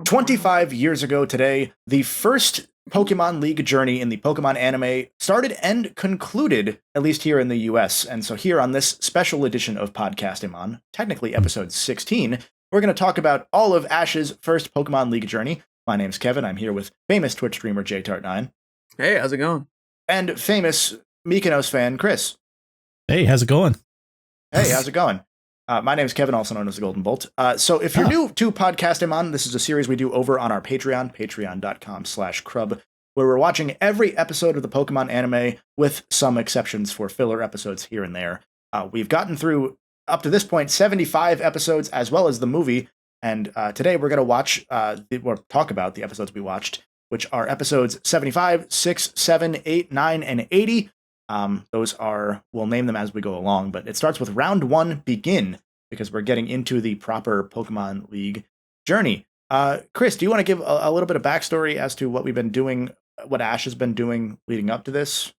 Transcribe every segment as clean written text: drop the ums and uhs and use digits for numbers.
25 years ago today, the first Pokemon League journey in the Pokemon anime started and concluded, at least here in the US. And so here on this special edition of Podcastémon, technically episode 16, we're going to talk about all of Ash's first Pokemon League journey. My name's Kevin. I'm here with famous Twitch streamer JTart9. Hey, how's it going? And famous Mykonos fan Chris. Hey, how's it going? Hey, how's it going? My name is Kevin, also known as the Golden Bolt. So if you're new to Podcastémon, this is a series we do over on our Patreon, patreon.com/Crub, where we're watching every episode of the Pokemon anime with some exceptions for filler episodes here and there. We've gotten through, up to this point, 75 episodes as well as the movie. And today we're going to talk about the episodes we watched, which are episodes 75, 6, 7, 8, 9, and 80. We'll name them as we go along, but it starts with round 1, begin, because we're getting into the proper Pokemon League journey. Chris, do you want to give a little bit of backstory as to what we've been doing, what Ash has been doing leading up to this?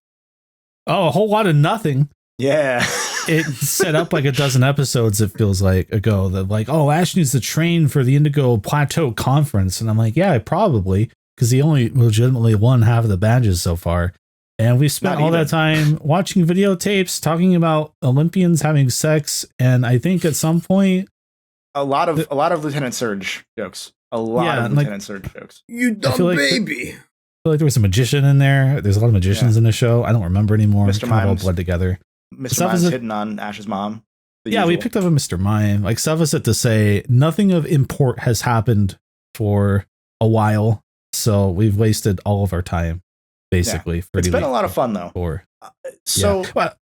Oh, a whole lot of nothing. Yeah. It set up like a dozen episodes, it feels like, ago, that like, oh, Ash needs to train for the Indigo Plateau Conference. And I'm like, yeah, probably, because he only legitimately won half of the badges so far. And we spent all that time watching videotapes, talking about Olympians having sex, and I think at some point, a lot of Lieutenant Surge jokes. Lieutenant Surge jokes. You dumb baby. I feel like there was a magician in there. There's a lot of magicians in the show. I don't remember anymore. Mr. Mime all bled together. Mr. Mime's hitting on Ash's mom. Yeah, we picked up a Mr. Mime. Like, suffice it to say, nothing of import has happened for a while, so we've wasted all of our time. Basically, yeah. It's been a lot of fun though. Well,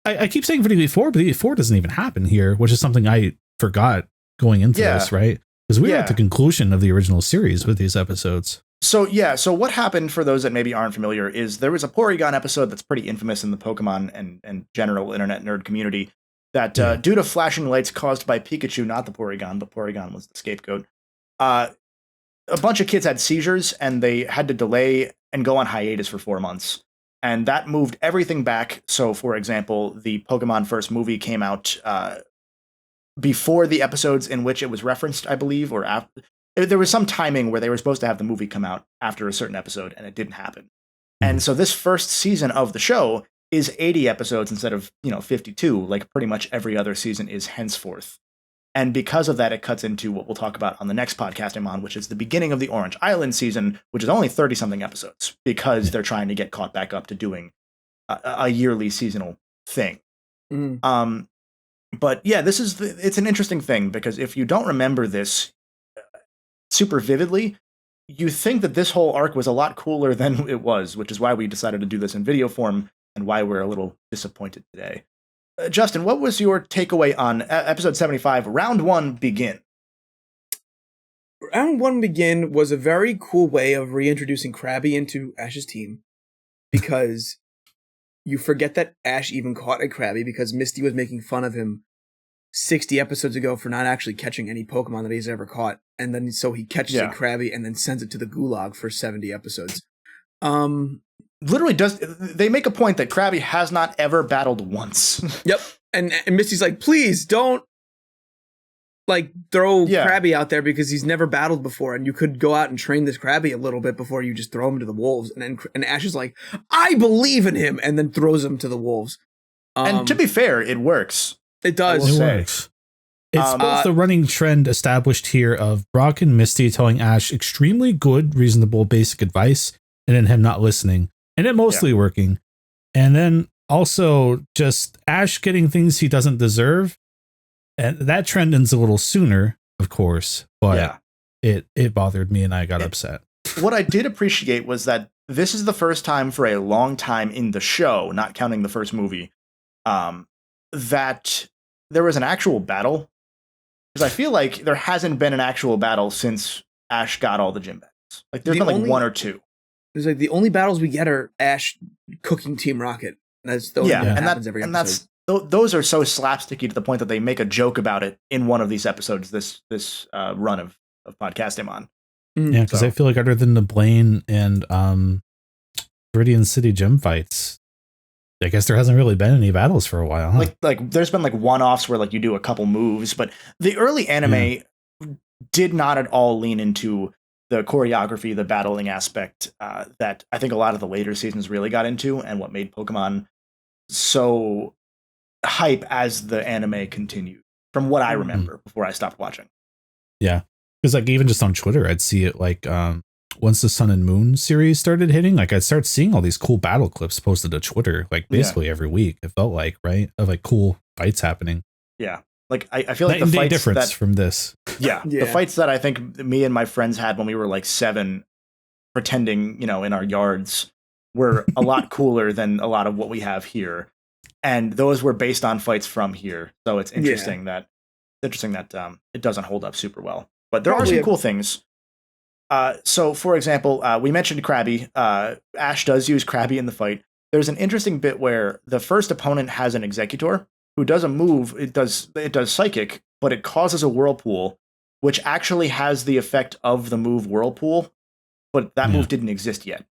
I keep saying for Elite Four, but Elite Four doesn't even happen here, which is something I forgot going into this, right? Because we were at the conclusion of the original series with these episodes. So what happened, for those that maybe aren't familiar, is there was a Porygon episode that's pretty infamous in the Pokemon and general internet nerd community that due to flashing lights caused by Pikachu, not the Porygon, but Porygon was the scapegoat, a bunch of kids had seizures and they had to delay and go on hiatus for 4 months. And that moved everything back. So, for example, the Pokemon first movie came out before the episodes in which it was referenced, I believe, or after. There was some timing where they were supposed to have the movie come out after a certain episode, and it didn't happen. And so this first season of the show is 80 episodes instead of 52, like pretty much every other season is henceforth. And because of that, it cuts into what we'll talk about on the next Podcastémon, which is the beginning of the Orange Island season, which is only 30-something episodes, because they're trying to get caught back up to doing a yearly seasonal thing. But yeah, it's an interesting thing, because if you don't remember this super vividly, you think that this whole arc was a lot cooler than it was, which is why we decided to do this in video form and why we're a little disappointed today. Justin, what was your takeaway on episode 75, round 1, begin? Round 1, begin was a very cool way of reintroducing Krabby into Ash's team, because you forget that Ash even caught a Krabby because Misty was making fun of him 60 episodes ago for not actually catching any Pokemon that he's ever caught. And then so he catches a Krabby and then sends it to the gulag for 70 episodes. Literally they make a point that Krabby has not ever battled once. Yep. And Misty's like, please don't throw Krabby out there because he's never battled before, and you could go out and train this Krabby a little bit before you just throw him to the wolves. And Ash is like, I believe in him, and then throws him to the wolves. And to be fair, it works. It does. It works. It's both the running trend established here of Brock and Misty telling Ash extremely good, reasonable, basic advice, and then him not listening. And it mostly working. And then also just Ash getting things he doesn't deserve. And that trend ends a little sooner, of course. But it bothered me and I got upset. What I did appreciate was that this is the first time for a long time in the show, not counting the first movie, that there was an actual battle. Because I feel like there hasn't been an actual battle since Ash got all the gym bags. Like there's been like 1 or 2. There's like the only battles we get are Ash cooking Team Rocket. That's the only thing that happens every episode. Those are so slapsticky to the point that they make a joke about it in one of these episodes. This run of Podcastémon. Yeah, because I feel like other than the Blaine and Viridian City gym fights, I guess there hasn't really been any battles for a while. Huh? Like there's been like one-offs where like you do a couple moves, but the early anime did not at all lean into the choreography, the battling aspect that I think a lot of the later seasons really got into, and what made Pokemon so hype as the anime continued, from what I remember before I stopped watching. Yeah. Because like even just on Twitter, I'd see it like once the Sun and Moon series started hitting, like I'd start seeing all these cool battle clips posted to Twitter, like basically every week. It felt like, right? Of like cool fights happening. Yeah. Like I feel like the fights difference from this. Yeah. The fights that I think me and my friends had when we were like 7 pretending, in our yards were a lot cooler than a lot of what we have here. And those were based on fights from here. So it's interesting that it doesn't hold up super well. But there are some cool things. So, for example, we mentioned Krabby. Ash does use Krabby in the fight. There's an interesting bit where the first opponent has an Executor who does a move. It does Psychic, but it causes a Whirlpool, which actually has the effect of the move Whirlpool. But that move didn't exist yet,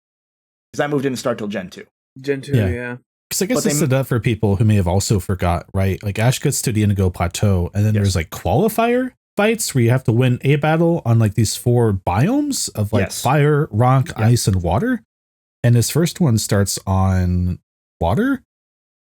because that move didn't start till Gen 2. Gen 2, yeah. Because I guess this is up for people who may have also forgot, right? Like Ash gets to the Indigo Plateau, and then there's like qualifier fights where you have to win a battle on like these 4 biomes of like fire, rock, ice, and water. And this first one starts on water,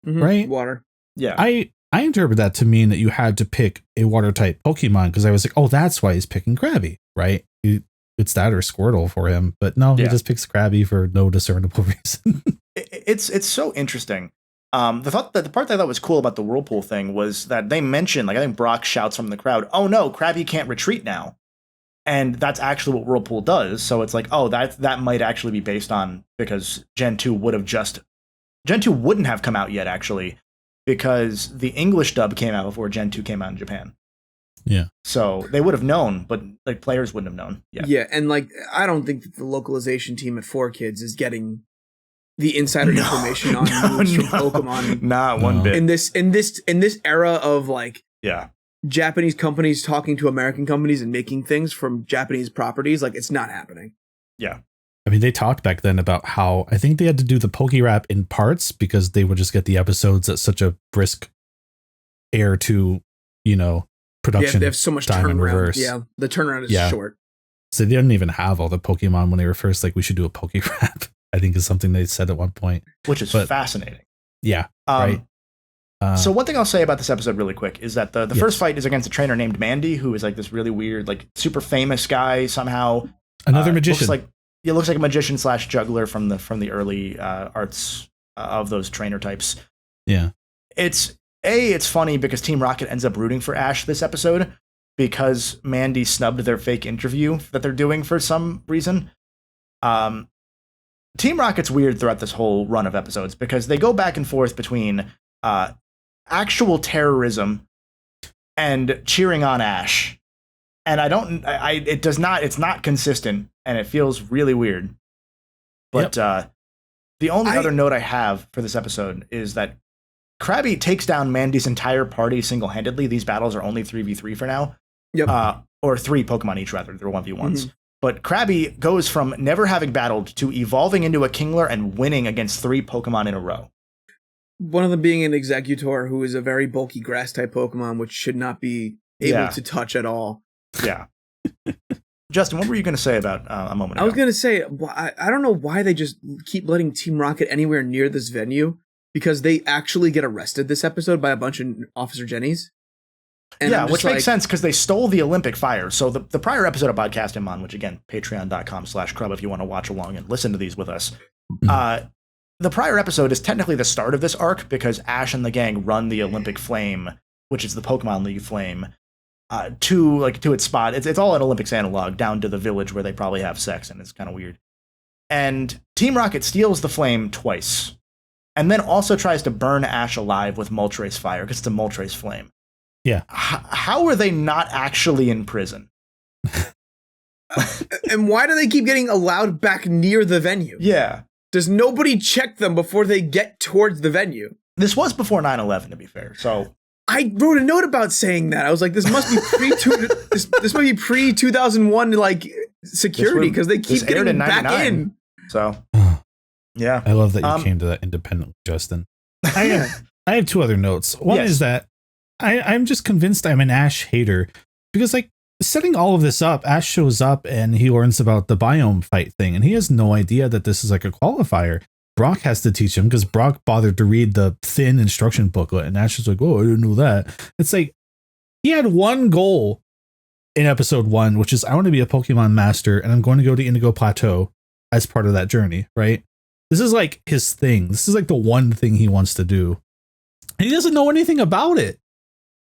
right? Water. Yeah. I interpret that to mean that you had to pick a water type Pokemon, because I was like, oh, that's why he's picking Krabby, right? It's that or Squirtle for him, but no, he just picks Krabby for no discernible reason. It's so interesting. The part that I thought was cool about the Whirlpool thing was that they mentioned, like I think Brock shouts from the crowd, "Oh no, Krabby can't retreat now," and that's actually what Whirlpool does. So it's like, oh, that might actually be based on, because Gen 2 wouldn't have come out yet actually, because the English dub came out before Gen 2 came out in Japan. Yeah. So they would have known, but like players wouldn't have known. Yeah. Yeah, and like I don't think that the localization team at 4Kids is getting the insider information on moves from Pokemon. Not one bit. In this era of like Japanese companies talking to American companies and making things from Japanese properties, like it's not happening. Yeah. I mean, they talked back then about how I think they had to do the Pokérap in parts because they would just get the episodes at such a brisk air to, production. They have so much time in turnaround. reverse. Yeah, the turnaround is short. So they didn't even have all the Pokemon when they were first like, we should do a Pokérap, I think is something they said at one point. Which is fascinating. Yeah. Right. So one thing I'll say about this episode really quick is that the first fight is against a trainer named Mandy, who is like this really weird, like super famous guy somehow. Another magician. Looks like a magician / juggler from the early arts of those trainer types. Yeah. It's funny because Team Rocket ends up rooting for Ash this episode because Mandy snubbed their fake interview that they're doing for some reason. Team Rocket's weird throughout this whole run of episodes because they go back and forth between actual terrorism and cheering on Ash. And it's not consistent and it feels really weird. But the only other note I have for this episode is that Krabby takes down Mandy's entire party single-handedly. These battles are only 3v3 for now. Yep. Or 3 Pokemon each, rather. They're 1v1s. Mm-hmm. But Krabby goes from never having battled to evolving into a Kingler and winning against 3 Pokemon in a row. One of them being an Executor, who is a very bulky grass-type Pokemon, which should not be able to touch at all. Yeah. Justin, what were you going to say about a moment ago? I was going to say, I don't know why they just keep letting Team Rocket anywhere near this venue, because they actually get arrested this episode by a bunch of Officer Jennies. And which makes sense because they stole the Olympic fire. So the prior episode of Podcastémon, which again, patreon.com/Crub if you want to watch along and listen to these with us. The prior episode is technically the start of this arc because Ash and the gang run the Olympic Flame, which is the Pokemon League Flame, to its spot. It's all an Olympics analog down to the village where they probably have sex, and it's kind of weird. And Team Rocket steals the flame twice, and then also tries to burn Ash alive with Moltres fire because it's a Moltres flame. Yeah. How are they not actually in prison? And why do they keep getting allowed back near the venue? Yeah. Does nobody check them before they get towards the venue? This was before 9/11, to be fair. So I wrote a note about saying that. I was like, this must be this might be pre 2001 like security because they keep getting back in. So yeah, I love that you came to that independently, Justin. I have 2 other notes. One is that I'm just convinced I'm an Ash hater because like setting all of this up, Ash shows up and he learns about the biome fight thing, and he has no idea that this is like a qualifier. Brock has to teach him because Brock bothered to read the thin instruction booklet, and Ash is like, oh, I didn't know that. It's like he had one goal in episode 1, which is I want to be a Pokemon master, and I'm going to go to Indigo Plateau as part of that journey, right? This is like his thing. This is like the one thing he wants to do. And he doesn't know anything about it.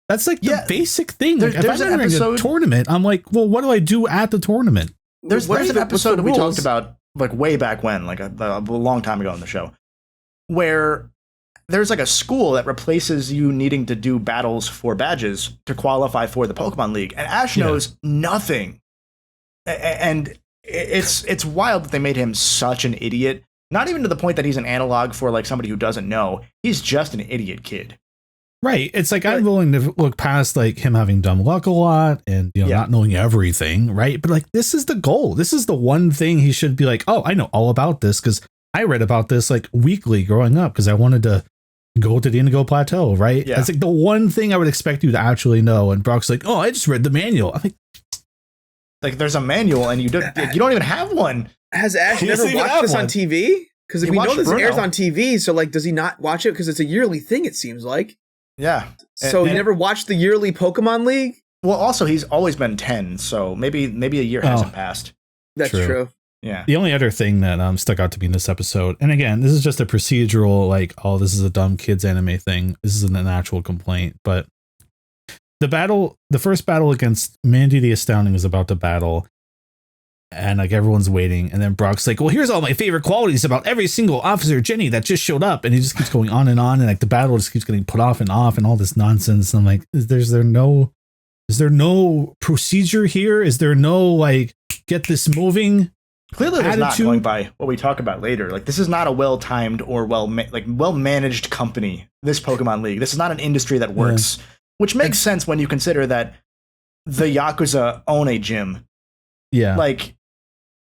That's like the basic thing. Like, if I'm entering a tournament, I'm like, well, what do I do at the tournament? There's an episode that we talked about like way back when, like a long time ago on the show, where there's like a school that replaces you needing to do battles for badges to qualify for the Pokemon League, and Ash knows nothing. And it's wild that they made him such an idiot. Not even to the point that he's an analog for like somebody who doesn't know. He's just an idiot kid. Right. It's like I'm willing to look past like him having dumb luck a lot and not knowing everything, right? But like this is the goal. This is the one thing he should be like, oh, I know all about this because I read about this like weekly growing up because I wanted to go to the Indigo Plateau, right? Yeah. It's like the one thing I would expect you to actually know. And Brock's like, oh, I just read the manual. I'm like there's a manual and you don't even have one. Has Ash never watched this on TV? Because we know this airs on TV, so like, does he not watch it? Because it's a yearly thing, it seems like. Yeah. So he never watched the yearly Pokemon League? Well, also he's always been 10, so maybe a year hasn't passed. That's true. Yeah. The only other thing that stuck out to me in this episode, and again, this is just a procedural, like, oh, this is a dumb kids anime thing. This isn't an actual complaint, but the first battle against Mandy the Astounding is about to battle. And like everyone's waiting, and then Brock's like, well, here's all my favorite qualities about every single Officer Jenny that just showed up, and he just keeps going on, and like the battle just keeps getting put off and all this nonsense. And I'm like, is there no procedure here? Is there no like get this moving? Clearly there's not, going by what we talk about later. Like this is not a well-timed or well-managed company, this Pokemon League. This is not an industry that works, which makes sense when you consider that the Yakuza own a gym. Yeah. Like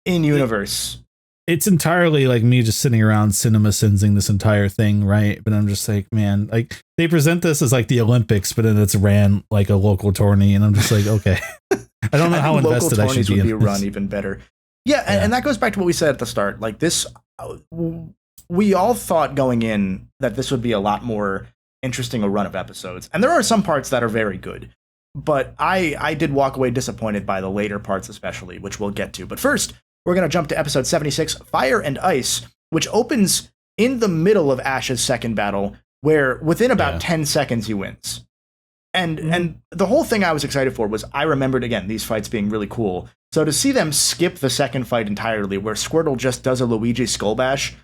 in universe. It's entirely like me just sitting around cinema sensing this entire thing, right? But I'm just like, man, like they present this as like the Olympics, but then it's ran like a local tourney, and I'm just like, okay. I don't know how invested I should be in this. Run even better. Yeah, and that goes back to what we said at the start. Like this, we all thought going in that this would be a lot more interesting a run of episodes, and there are some parts that are very good. But I did walk away disappointed by the later parts, especially, which we'll get to. But first, we're going to jump to episode 76, Fire and Ice, which opens in the middle of Ash's second battle, where within about 10 seconds he wins. And the whole thing I was excited for was I remembered, again, these fights being really cool. So to see them skip the second fight entirely, where Squirtle just does a Luigi Skull Bash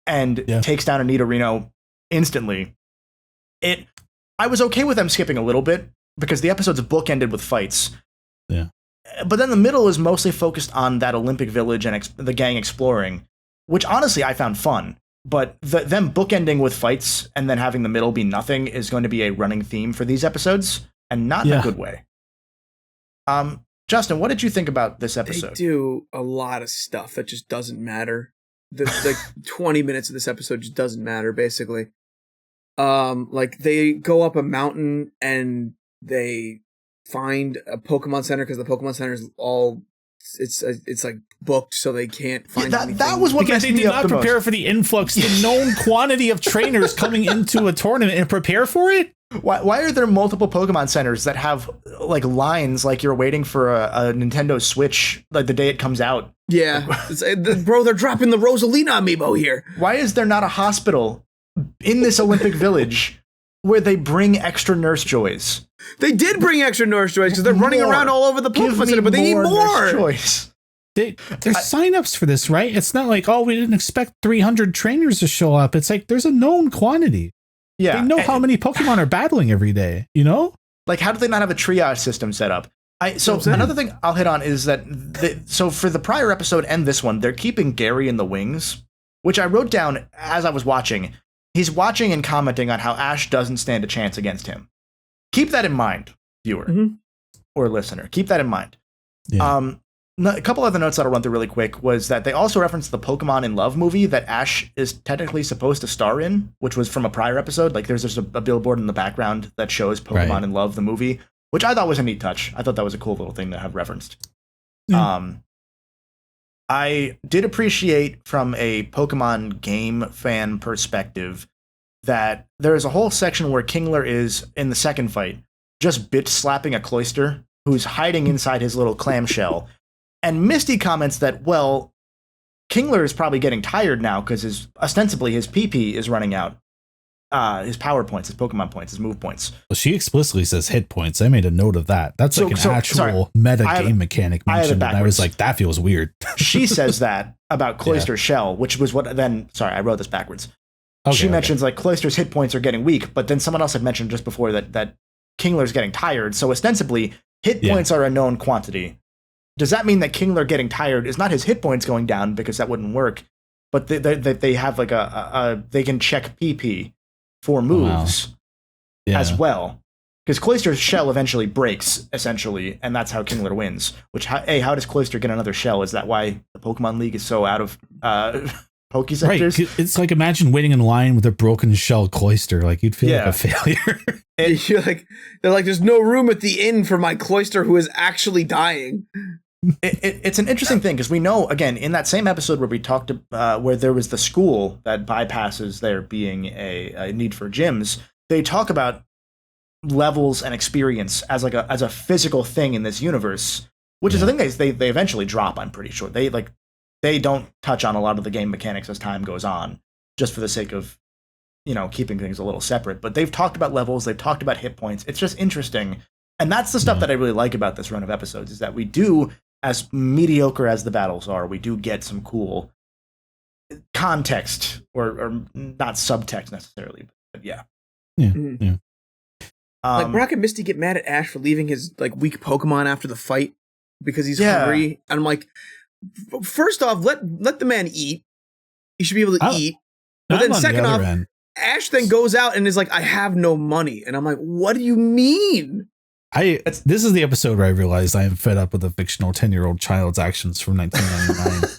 and takes down a Nidorino instantly, I was okay with them skipping a little bit, because the episode's bookended with fights. Yeah. But then the middle is mostly focused on that Olympic Village and the gang exploring, which honestly I found fun. But them bookending with fights and then having the middle be nothing is going to be a running theme for these episodes, and not in a good way. Justin, what did you think about this episode? They do a lot of stuff that just doesn't matter. The 20 minutes of this episode just doesn't matter, basically. Like they go up a mountain and they find a Pokemon Center because the Pokemon Center is all it's like booked, so they can't find anything. That was what because they did not prepare for the influx, the known quantity of trainers coming into a tournament and prepare for it. Why are there multiple Pokemon Centers that have like lines like you're waiting for a Nintendo Switch like the day it comes out? Yeah, bro, they're dropping the Rosalina amiibo here. Why is there not a hospital in this Olympic Village where they bring extra Nurse Joys? They did bring extra Nurse Joys because they're running around all over the Pokemon Center, but they need more. Joys. There's signups for this, right? It's not like, oh, we didn't expect 300 trainers to show up. It's like there's a known quantity. Yeah, they know how many Pokemon are battling every day. You know, like how do they not have a triage system set up? So another thing I'll hit on is that so for the prior episode and this one, they're keeping Gary in the wings, which I wrote down as I was watching. He's watching and commenting on how Ash doesn't stand a chance against him. Keep that in mind, viewer or listener. Keep that in mind. Yeah. A couple other notes that I'll run through really quick was that they also referenced the Pokemon in Love movie that Ash is technically supposed to star in, which was from a prior episode. Like there's just a billboard in the background that shows Pokemon in Love, the movie. which I thought was a neat touch. I thought that was a cool little thing to have referenced. I did appreciate from a Pokemon game fan perspective that there is a whole section where Kingler is, in the second fight, just bitch slapping a Cloyster who's hiding inside his little clamshell. And Misty comments that, well, Kingler is probably getting tired now because ostensibly his PP is running out. His power points, his Pokemon points, his move points. Well, she explicitly says hit points. I made a note of that. That's like an actual meta game mechanic mentioned. And I was like, that feels weird. She says that about Cloyster's shell, which was what then, sorry, I wrote this backwards. She mentions like Cloyster's hit points are getting weak, but then someone else had mentioned just before that Kingler's getting tired. So ostensibly, hit points are a known quantity. Does that mean that Kingler getting tired is not his hit points going down, because that wouldn't work, but they have like they can check PP for moves as well, because Cloyster's shell eventually breaks essentially, and that's how Kingler wins. Which, hey, how does Cloyster get another shell? Is that why the Pokemon League is so out of Poke Centers? Right, it's like, imagine waiting in line with a broken shell Cloyster. Like, you'd feel like a failure. And they're like, there's no room at the inn for my Cloyster who is actually dying. It's an interesting thing, because we know, again, in that same episode where we talked where there was the school that bypasses there being a need for gyms, they talk about levels and experience as a physical thing in this universe, which is a thing they eventually drop. I'm pretty sure they don't touch on a lot of the game mechanics as time goes on, just for the sake of keeping things a little separate. But they've talked about levels, they've talked about hit points. It's just interesting, and that's the stuff that I really like about this run of episodes, is that we do, as mediocre as the battles are, we do get some cool context, or not subtext necessarily, but yeah. Like, Brock and Misty get mad at Ash for leaving his like weak Pokemon after the fight because he's hungry. And I'm like, first off, let the man eat. He should be able to eat. But then second off, Ash then goes out and is like, I have no money. And I'm like, what do you mean? This is the episode where I realized I am fed up with a fictional 10-year-old child's actions from 1999.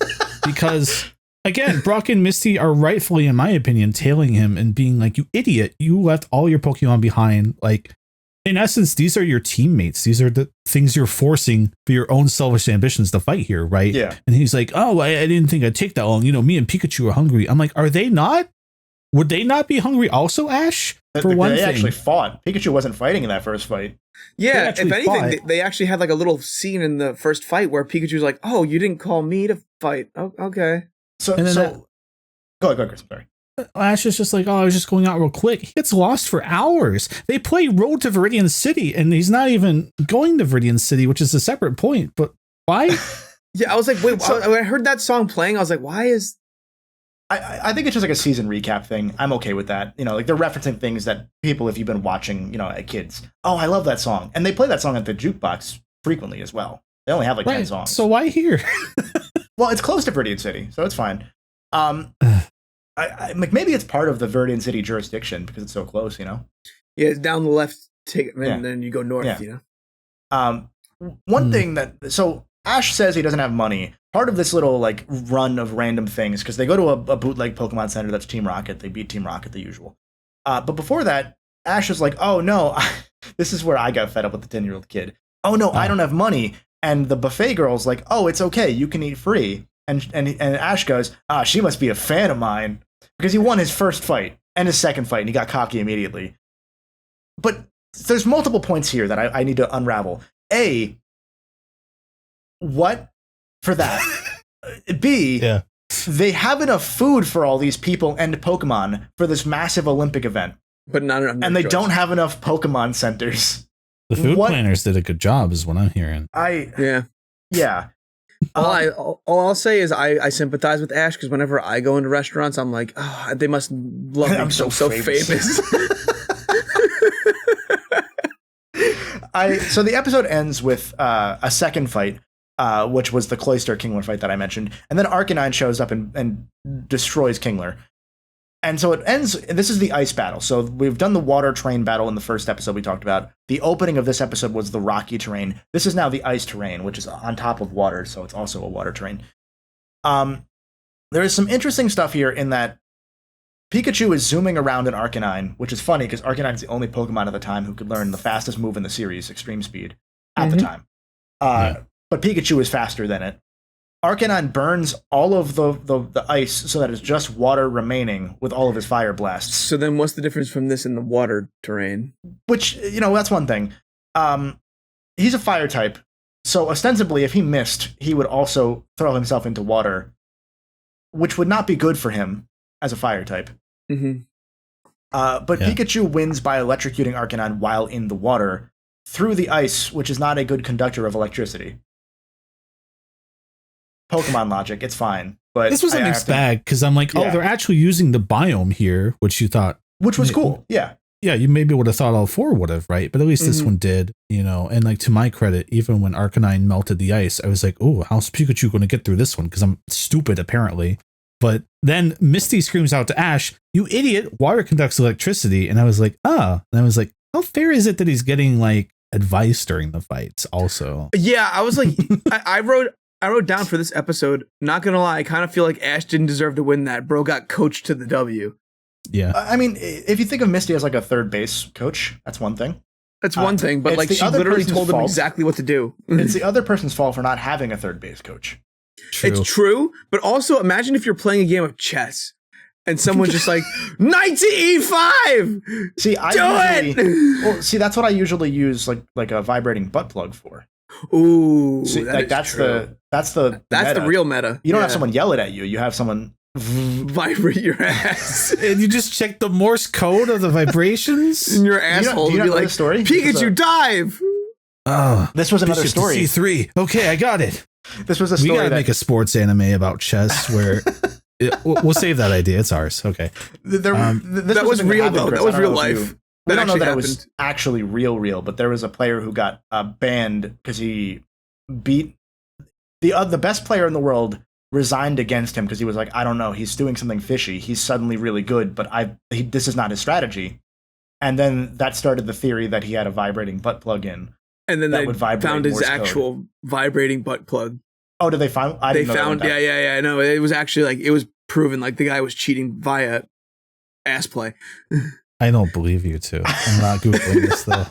Because, again, Brock and Misty are rightfully, in my opinion, tailing him and being like, you idiot, you left all your Pokemon behind. Like, in essence, these are your teammates. These are the things you're forcing for your own selfish ambitions to fight here, right? Yeah. And he's like, oh, I didn't think I'd take that long. Me and Pikachu are hungry. I'm like, are they not? Would they not be hungry also, Ash? For one thing. They actually fought. Pikachu wasn't fighting in that first fight. Yeah, if anything, they actually had like a little scene in the first fight where Pikachu's like, oh, you didn't call me to fight. Oh, okay. Go ahead, Chris. Sorry. Ash is just like, oh, I was just going out real quick. He gets lost for hours. They play Road to Viridian City, and he's not even going to Viridian City, which is a separate point. But why? Yeah, I was like, wait, when I heard that song playing, I was like, why is... I think it's just like a season recap thing. I'm okay with that. Like, they're referencing things that people, if you've been watching, kids, oh, I love that song. And they play that song at the jukebox frequently as well. They only have like 10 songs. So why here? Well, it's close to Viridian City, so it's fine. Maybe it's part of the Viridian City jurisdiction because it's so close, Yeah, it's down the left, and then you go north, One thing so Ash says he doesn't have money. Part of this little like run of random things, because they go to a bootleg Pokemon Center that's Team Rocket. They beat Team Rocket, the usual. But before that, Ash is like, oh no, this is where I got fed up with the 10-year-old kid. Oh no, I don't have money. And the buffet girl's like, oh, it's okay, you can eat free. And Ash goes, she must be a fan of mine, because he won his first fight and his second fight, and he got cocky immediately. But there's multiple points here that I need to unravel. A, what for that? B, they have enough food for all these people and Pokemon for this massive Olympic event, but not enough. And they don't have enough Pokemon centers. The food planners did a good job, is what I'm hearing. Yeah. All I'll say is I sympathize with Ash, because whenever I go into restaurants, I'm like, oh, they must love me. I'm so famous. So the episode ends with a second fight, which was the Cloyster Kingler fight that I mentioned, and then Arcanine shows up and destroys Kingler. And so it ends, this is the ice battle. So we've done the water terrain battle in the first episode we talked about. The opening of this episode was the rocky terrain. This is now the ice terrain, which is on top of water, so it's also a water terrain. There is some interesting stuff here in that Pikachu is zooming around an Arcanine, which is funny because Arcanine is the only Pokemon at the time who could learn the fastest move in the series, Extreme Speed, at the time. But Pikachu is faster than it. Arcanine burns all of the ice so that it's just water remaining with all of his fire blasts. So then what's the difference from this and the water terrain? Which, that's one thing. He's a fire type, so ostensibly if he missed, he would also throw himself into water, which would not be good for him as a fire type. Mm-hmm. But Pikachu wins by electrocuting Arcanine while in the water through the ice, which is not a good conductor of electricity. Pokemon logic, it's fine. But this was a mixed bag because I'm like, they're actually using the biome here, which you thought, which was cool. Yeah, you maybe would have thought all four would have, right? But at least this one did, And like to my credit, even when Arcanine melted the ice, I was like, oh, how's Pikachu going to get through this one? Because I'm stupid apparently. But then Misty screams out to Ash, "You idiot! Water conducts electricity." And I was like, and I was like, how fair is it that he's getting like advice during the fights? Also, yeah, I was like, I wrote down for this episode, not gonna lie, I kind of feel like Ash didn't deserve to win that. Bro got coached to the W. Yeah. I mean, if you think of Misty as like a third base coach, that's one thing. That's one thing, but like she literally told him exactly what to do. It's the other person's fault for not having a third base coach. True. It's true, but also imagine if you're playing a game of chess and someone's just like, knight to e5! See, that's what I usually use like a vibrating butt plug for. Ooh, see, that's the real meta. You don't have someone yell it at you. You have someone vibrate your ass, and you just check the Morse code of the vibrations in your asshole. Do you know like, the story? Pikachu, dive! Oh, this was another story. C3. Okay, I got it. This was a story. We gotta make a sports anime about chess where we'll save that idea. It's ours. Okay. That was real though. That was real life. We don't know that it was actually real, but there was a player who got banned because he beat the best player in the world. Resigned against him because he was like, I don't know, he's doing something fishy. He's suddenly really good, but this is not his strategy. And then that started the theory that he had a vibrating butt plug in. And then they found his actual vibrating butt plug. Oh, did they find? They found, yeah. No, it was actually like it was proven like the guy was cheating via ass play. I don't believe you two. I'm not Googling this though.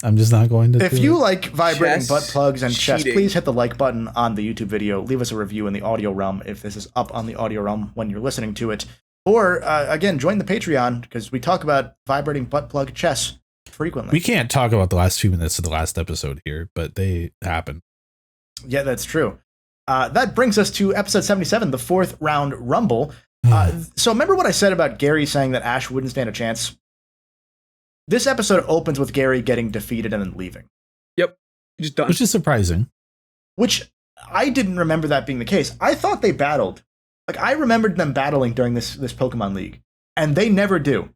I'm just not going to. If you like vibrating butt plugs and chess, please hit the like button on the YouTube video. Leave us a review in the audio realm if this is up on the audio realm when you're listening to it. Or, again, join the Patreon because we talk about vibrating butt plug chess frequently. We can't talk about the last few minutes of the last episode here, but they happen. Yeah, that's true. That brings us to episode 77, the 4th round rumble. So remember what I said about Gary saying that Ash wouldn't stand a chance? This episode opens with Gary getting defeated and then leaving. Yep. Just done. Which is surprising. Which I didn't remember that being the case. I thought they battled. Like, I remembered them battling during this Pokemon League. And they never do.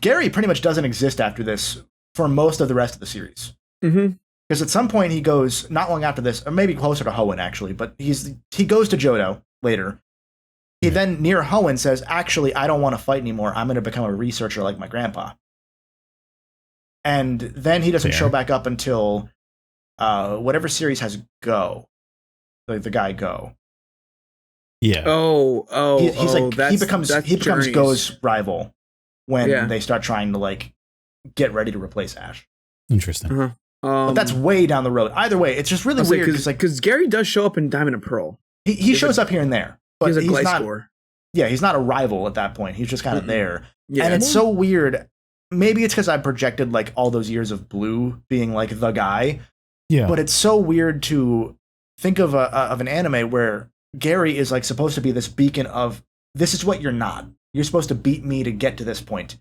Gary pretty much doesn't exist after this for most of the rest of the series. Mm-hmm. Because at some point he goes, not long after this, or maybe closer to Hoenn actually, but he goes to Johto later. He then, near Hoenn, says, actually, I don't want to fight anymore. I'm going to become a researcher like my grandpa. And then he doesn't show back up until whatever series has Go. The guy Go. Yeah. He becomes Go's rival when they start trying to, like, get ready to replace Ash. Interesting. Uh-huh. But that's way down the road. Either way, it's just really weird. Because Gary does show up in Diamond and Pearl. He shows up here and there. But he's not. Yeah, he's not a rival at that point. He's just kind of there. Yeah, and it's so weird. Maybe it's because I projected like all those years of Blue being like the guy. Yeah. But it's so weird to think of an anime where Gary is like supposed to be this beacon of this is what you're not. You're supposed to beat me to get to this point.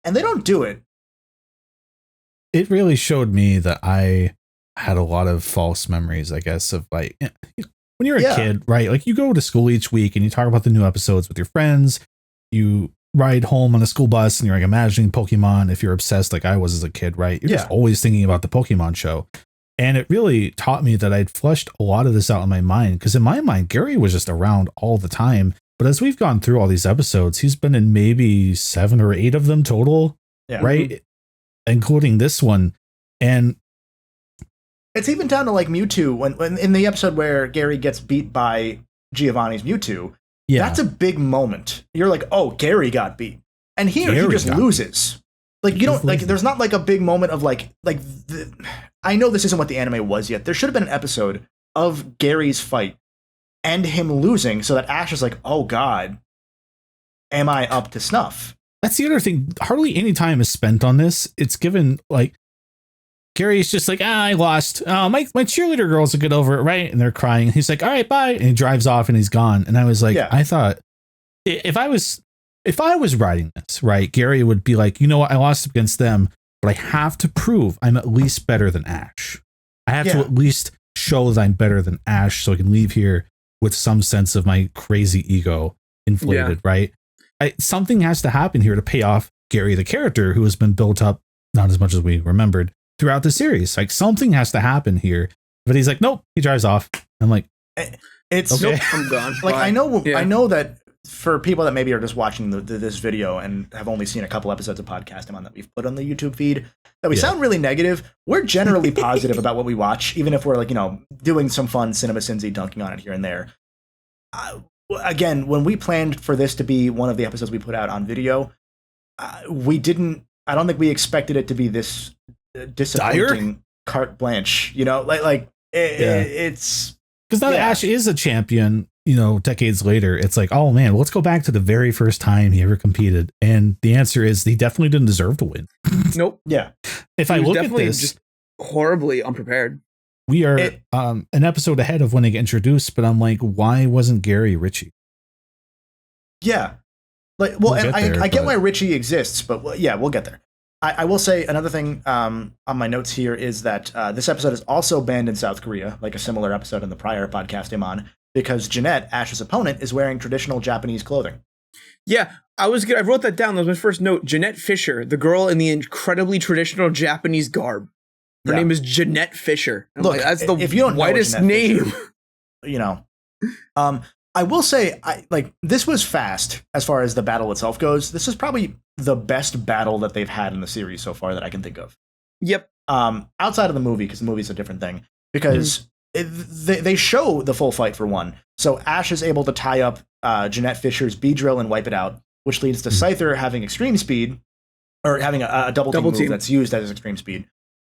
And they don't do it. It really showed me that I had a lot of false memories, I guess, of like when you're a kid, right? Like you go to school each week and you talk about the new episodes with your friends. You ride home on a school bus and you're like imagining Pokemon. If you're obsessed like I was as a kid, right? You're just always thinking about the Pokemon show. And it really taught me that I'd flushed a lot of this out in my mind. Because in my mind, Gary was just around all the time. But as we've gone through all these episodes, he's been in maybe 7 or 8 of them total, right? Mm-hmm. Including this one. And it's even down to like Mewtwo when in the episode where Gary gets beat by Giovanni's Mewtwo, Yeah. That's a big moment. You're like, oh, Gary got beat. And here Gary he just loses. Like, you don't, like, losing. there's not like a big moment of I know this isn't what the anime was yet. There should have been an episode of Gary's fight and him losing so that Ash is like, oh God, am I up to snuff? That's the other thing. Hardly any time is spent on this. It's given like Gary's just like, I lost. Oh, my cheerleader girls will get over it, right? And they're crying. He's like, all right, bye. And he drives off and he's gone. And I was like, I thought if I was writing this, right, Gary would be like, you know what? I lost against them, but I have to prove I'm at least better than Ash. I have to at least show that I'm better than Ash so I can leave here with some sense of my crazy ego inflated, right? Something has to happen here to pay off Gary, the character who has been built up, not as much as we remembered throughout the series. Like something has to happen here, but he's like, nope, he drives off. I'm like, it's okay. Nope, I'm gone. Like, Bye. I know that for people that maybe are just watching this video and have only seen a couple episodes of Podcastémon that we've put on the YouTube feed, that we sound really negative. We're generally positive about what we watch, even if we're like, doing some fun cinema sinsy dunking on it here and there. Again, when we planned for this to be one of the episodes we put out on video, I don't think we expected it to be this disappointing carte blanche, it's because now that Ash is a champion, decades later, it's like, oh man, let's go back to the very first time he ever competed. And the answer is he definitely didn't deserve to win. Nope. Yeah. If I look at this, just horribly unprepared. We are an episode ahead of when they get introduced, but I'm like, why wasn't Gary Richie? Yeah. Like, well, and I get why Richie exists, but we'll get there. I will say another thing on my notes here is that this episode is also banned in South Korea, like a similar episode in the prior Podcastémon, because Jeanette, Ash's opponent, is wearing traditional Japanese clothing. Yeah, I wrote that down. That was my first note. Jeanette Fisher, the girl in the incredibly traditional Japanese garb. Her name is Jeanette Fisher. Look, like, that's the if you don't whitest know name. Fisher, I will say, this was fast as far as the battle itself goes. This is probably the best battle that they've had in the series so far that I can think of. Yep. Outside of the movie, because the movie's a different thing. Because they show the full fight for one. So Ash is able to tie up Jeanette Fisher's B-drill and wipe it out, which leads to Scyther having extreme speed, or having a double team move that's used as extreme speed.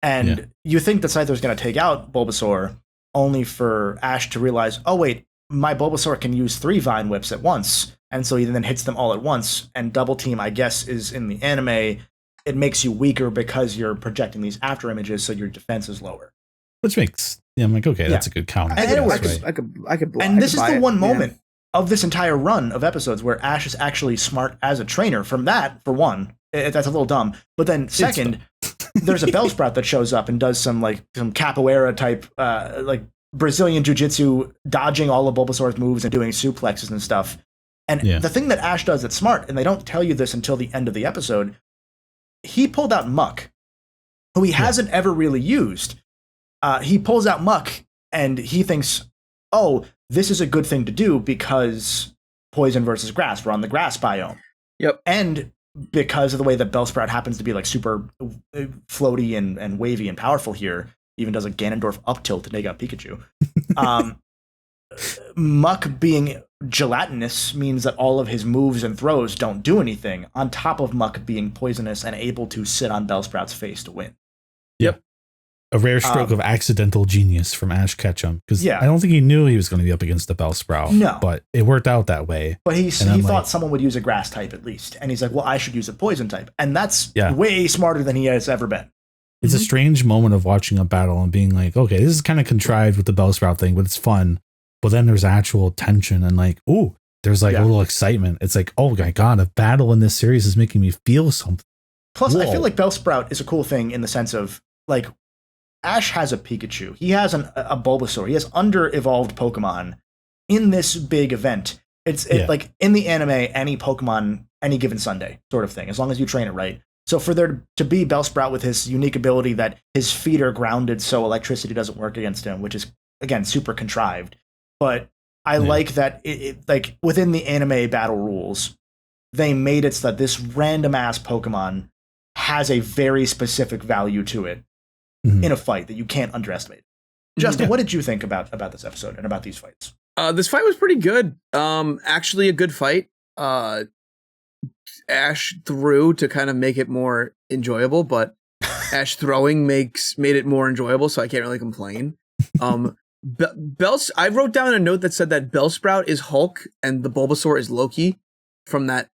And you think that Scyther's going to take out Bulbasaur, only for Ash to realize, oh wait, my Bulbasaur can use 3 Vine Whips at once. And so he then hits them all at once. And double team, I guess, is in the anime, it makes you weaker because you're projecting these after images, so your defense is lower. Which makes, I'm like, okay, that's a good counter. And it works. I could and this is the one moment of this entire run of episodes where Ash is actually smart as a trainer. From that, for one, that's a little dumb. But then second, there's a Bellsprout that shows up and does some capoeira type, Brazilian jiu-jitsu, dodging all of Bulbasaur's moves and doing suplexes and stuff. And the thing that Ash does that's smart, and they don't tell you this until the end of the episode, he pulled out Muck, who he hasn't ever really used. He pulls out Muck, and he thinks, oh, this is a good thing to do because poison versus grass, we're on the grass biome. Yep. And because of the way that Bellsprout happens to be super floaty and wavy and powerful here, even does a Ganondorf up tilt to take out Pikachu. Muck being gelatinous means that all of his moves and throws don't do anything, on top of Muck being poisonous and able to sit on Bellsprout's face to win. Yep. A rare stroke of accidental genius from Ash Ketchum, because I don't think he knew he was going to be up against the Bellsprout. No. But it worked out that way. But he thought someone would use a grass type at least. And he's like, well, I should use a poison type. And that's way smarter than he has ever been. It's a strange moment of watching a battle and being like, okay, this is kind of contrived with the Bellsprout thing, but it's fun. But then there's actual tension and there's a little excitement. It's like, oh my God, a battle in this series is making me feel something. Plus, I feel like Bellsprout is a cool thing in the sense of, Ash has a Pikachu. He has a Bulbasaur. He has under-evolved Pokemon in this big event. It's in the anime, any Pokemon, any given Sunday sort of thing, as long as you train it right. So for there to be Bellsprout with his unique ability that his feet are grounded so electricity doesn't work against him, which is, again, super contrived. But I like that it within the anime battle rules, they made it so that this random-ass Pokemon has a very specific value to it in a fight that you can't underestimate. Justin, what did you think about this episode and about these fights? This fight was pretty good. Actually a good fight. Ash threw to kind of make it more enjoyable, but Ash throwing made it more enjoyable, so I can't really complain. I wrote down a note that said that Bellsprout is Hulk and the Bulbasaur is Loki from that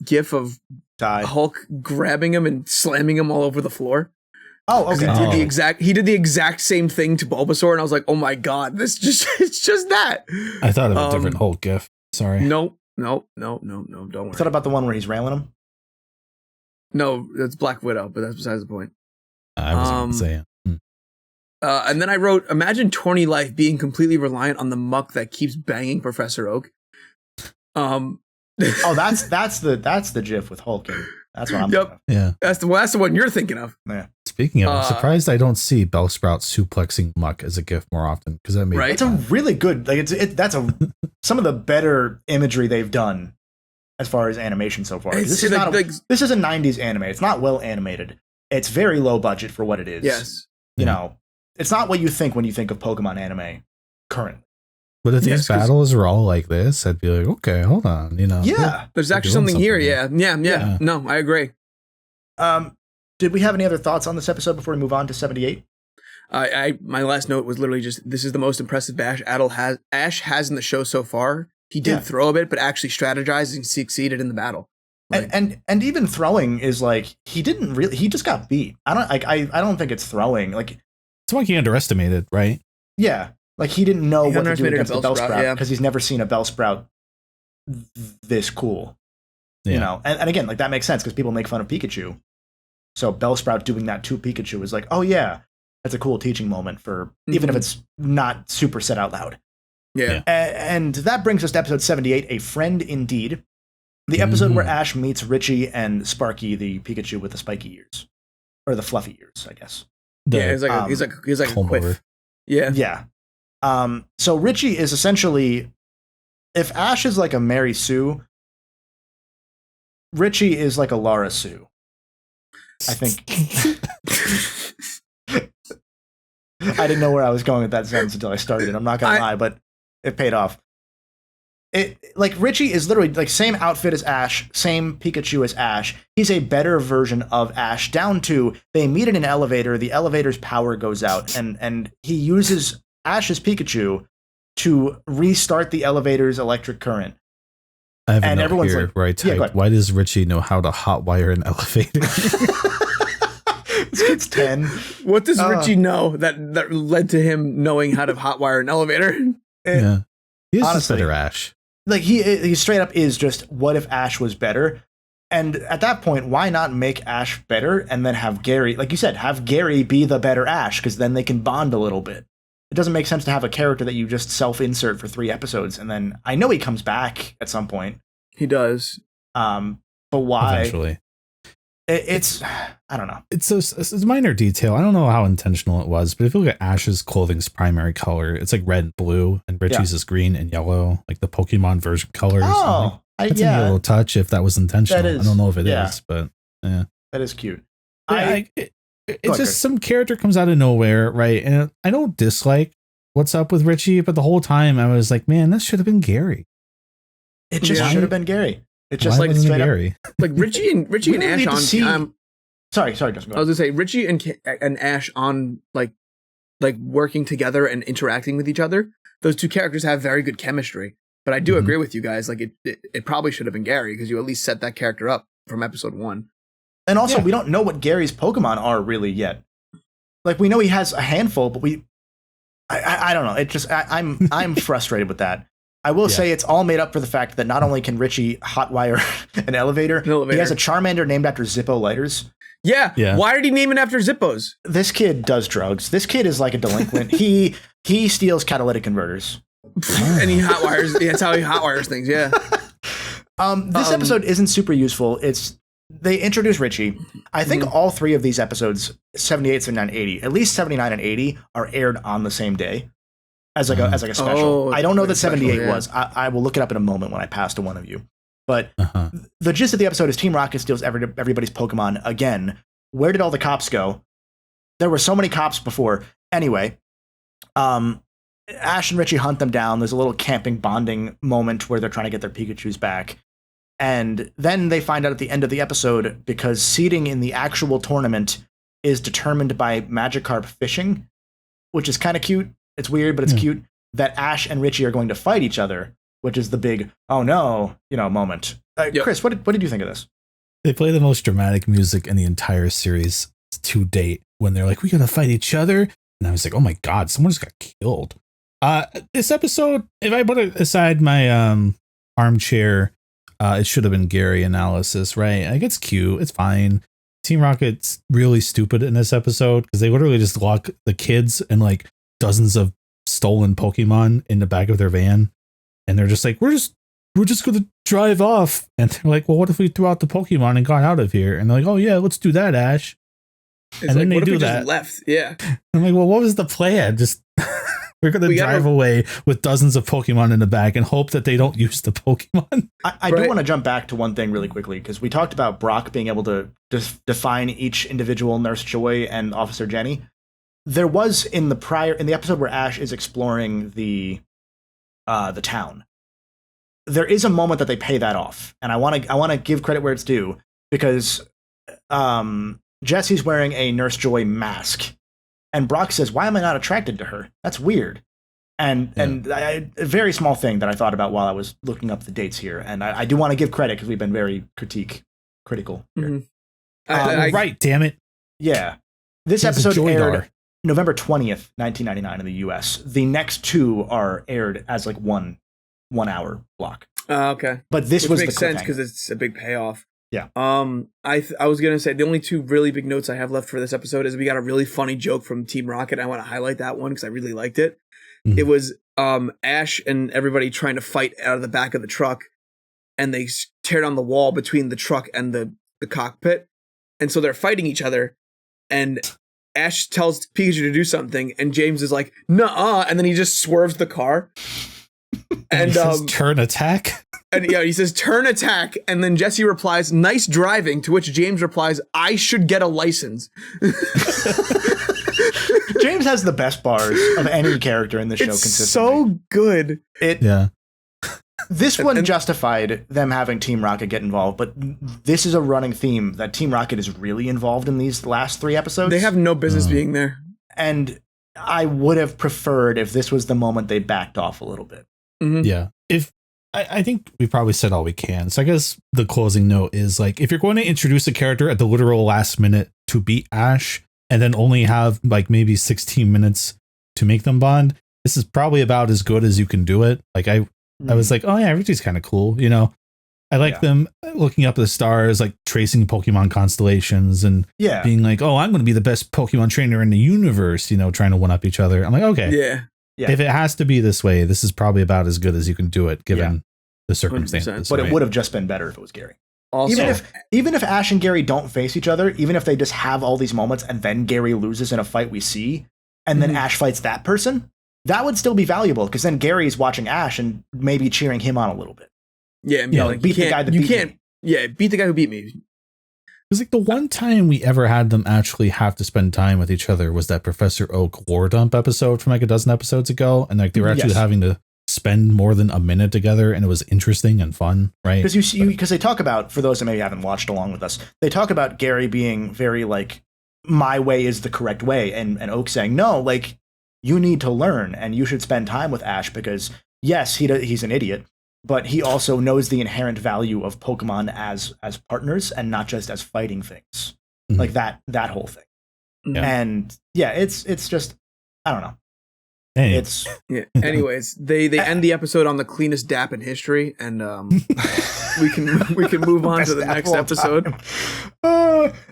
gif of Hulk grabbing him and slamming him all over the floor. Oh, okay. He did the exact same thing to Bulbasaur, and I was like, oh my god, it's just that. I thought of a different Hulk gif. Sorry. No, don't worry. I thought about the one where he's railing him. No, that's Black Widow, but that's besides the point. I wasn't saying. And then I wrote, imagine Tawny Life being completely reliant on the muck that keeps banging Professor Oak. Oh, that's the GIF with Hulk. That's what I'm thinking of. Yeah. That's the one you're thinking of. Yeah. Speaking of, I'm surprised I don't see Bellsprout suplexing muck as a GIF more often, because that made It's a really good, like that's some of the better imagery they've done as far as animation so far. This is this is a 90s anime. It's not well animated. It's very low budget for what it is. Yes. You know, it's not what you think when you think of Pokemon anime currently. But if these battles are all like this, I'd be like, okay, hold on, you know. Yeah. There's actually something here. Yeah. No, I agree. Did we have any other thoughts on this episode before we move on to 78? My last note was literally just, this is the most impressive bash Ash has in the show so far. He did throw a bit, but actually strategized and succeeded in the battle. Like, and even throwing is like, he just got beat. I don't think it's throwing. Like, it's like he underestimated, right? Yeah. Like he didn't know what to do against the Bellsprout because he's never seen a Bellsprout this cool. Yeah. You know, and again, like that makes sense because people make fun of Pikachu. So Bellsprout doing that to Pikachu is like, oh yeah, that's a cool teaching moment for even if it's not super said out loud. Yeah. And that brings us to episode 78, A Friend Indeed. The episode where Ash meets Richie and Sparky, the Pikachu with the spiky ears. Or the fluffy ears, I guess. He's like a quiff. Yeah. Yeah. So Richie is essentially, if Ash is like a Mary Sue, Richie is like a Lara Sue. I think. I didn't know where I was going with that sentence until I started it. I'm not gonna lie, but it paid off. Like Richie is literally like same outfit as Ash, same Pikachu as Ash. He's a better version of Ash, down to they meet in an elevator, the elevator's power goes out, and he uses Ash's Pikachu to restart the elevator's electric current. I have a note here like, where I typed, why does Richie know how to hotwire an elevator? This kid's 10. What does Richie know that led to him knowing how to hotwire an elevator? Yeah. He's honestly, just better Ash. Like he straight up is just, what if Ash was better? And at that point, why not make Ash better and then have Gary, like you said, have Gary be the better Ash, because then they can bond a little bit. It doesn't make sense to have a character that you just self-insert for 3 episodes, and then I know he comes back at some point. He does. But why? Eventually. It's I don't know. It's a minor detail. I don't know how intentional it was, but if you look at Ash's clothing's primary color, it's like red and blue, and Richie's is green and yellow, like the Pokemon version colors. Oh, that's a little touch if that was intentional. I don't know if it is, but yeah. That is cute. It's just some character comes out of nowhere, right? And I don't dislike what's up with Richie, but the whole time I was like, man, this should have been Gary. It just should have been Gary. It's just like Gary. Like Richie and Ash on. Sorry, Justin. I was gonna say Richie and Ash on like working together and interacting with each other. Those two characters have very good chemistry. But I do agree with you guys. Like it probably should have been Gary, because you at least set that character up from episode 1. And also, we don't know what Gary's Pokemon are really yet. Like we know he has a handful, but I don't know. It just I'm frustrated with that. I will say it's all made up for the fact that not only can Richie hotwire an elevator, he has a Charmander named after Zippo lighters. Yeah. Why did he name it after Zippos? This kid does drugs. This kid is like a delinquent. He steals catalytic converters. And he hotwires. That's how he hotwires things. Yeah. This episode isn't super useful. They introduce Richie. I think all 3 of these episodes, 78, 79, 80, at least 79 and 80 are aired on the same day. As like a special. I don't know that 78 was. I will look it up in a moment when I pass to one of you. But the gist of the episode is Team Rocket steals everybody's Pokemon again. Where did all the cops go? There were so many cops before. Anyway, Ash and Richie hunt them down. There's a little camping bonding moment where they're trying to get their Pikachus back. And then they find out at the end of the episode, because seeding in the actual tournament is determined by Magikarp fishing, which is kind of cute. It's weird, but it's cute, that Ash and Richie are going to fight each other, which is the big, oh no, moment. Chris, what did you think of this? They play the most dramatic music in the entire series to date when they're like, we gotta fight each other. And I was like, oh my God, someone just got killed. This episode, if I put aside my armchair, it should have been Gary analysis, right? Like, it's cute, it's fine. Team Rocket's really stupid in this episode because they literally just lock the kids and like dozens of stolen Pokemon in the back of their van, and they're just like, we're just gonna drive off. And they're like, well, what if we threw out the Pokemon and got out of here? And they're like, oh yeah, let's do that, Ash. And then they do that. Just left, yeah. I'm like, well, what was the plan? Just we're gonna drive away with dozens of Pokemon in the back and hope that they don't use the Pokemon. I do want to jump back to one thing really quickly, because we talked about Brock being able to define each individual Nurse Joy and Officer Jenny. There was in the episode where Ash is exploring the town, there is a moment that they pay that off, and I want to give credit where it's due, because Jesse's wearing a Nurse Joy mask, and Brock says, "Why am I not attracted to her? That's weird." And a very small thing that I thought about while I was looking up the dates here, and I do want to give credit because we've been very critical here. Right, damn it. Yeah, this episode aired November 20th, 1999 in the U.S. The next two are aired as like one hour block. Okay, but this makes sense because it's a big payoff. Yeah. I was gonna say the only two really big notes I have left for this episode is we got a really funny joke from Team Rocket. I want to highlight that one because I really liked it. Mm-hmm. It was Ash and everybody trying to fight out of the back of the truck, and they tear down the wall between the truck and the cockpit, and so they're fighting each other. And Ash tells Pikachu to do something, and James is like, "Nuh-uh," and then he just swerves the car. And he says, turn attack. And yeah, he says turn attack, and then Jesse replies, "Nice driving," to which James replies, "I should get a license." James has the best bars of any character in the show. It's consistently. So good. This one justified them having Team Rocket get involved, but this is a running theme that Team Rocket is really involved in these last 3 episodes. They have no business being there. And I would have preferred if this was the moment they backed off a little bit. Mm-hmm. Yeah. I think we probably said all we can. So I guess the closing note is like, if you're going to introduce a character at the literal last minute to beat Ash and then only have like maybe 16 minutes to make them bond, this is probably about as good as you can do it. Like I was like, oh yeah, Richie's kind of cool. I like them looking up at the stars, like tracing Pokemon constellations and being like, oh, I'm going to be the best Pokemon trainer in the universe, trying to one up each other. I'm like, okay. Yeah. If it has to be this way, this is probably about as good as you can do it, given the circumstances. But it would have just been better if it was Gary. Also, even if Ash and Gary don't face each other, even if they just have all these moments and then Gary loses in a fight we see, and then Ash fights that person, that would still be valuable, because then Gary's watching Ash and maybe cheering him on a little bit. Yeah, like, beat the guy that beat me. Yeah, beat the guy who beat me. It was like the one time we ever had them actually have to spend time with each other was that Professor Oak lore dump episode from like a dozen episodes ago. And like they were actually having to spend more than a minute together, and it was interesting and fun, right? Because they talk about, for those that maybe haven't watched along with us, they talk about Gary being very like, my way is the correct way. And Oak saying, no, like you need to learn and you should spend time with Ash because yes, he's an idiot, but he also knows the inherent value of Pokemon as partners and not just as fighting things. Mm-hmm. Like that whole thing. Yeah. And it's just, I don't know. Anyways, they end the episode on the cleanest dap in history, and we can move on to the next episode.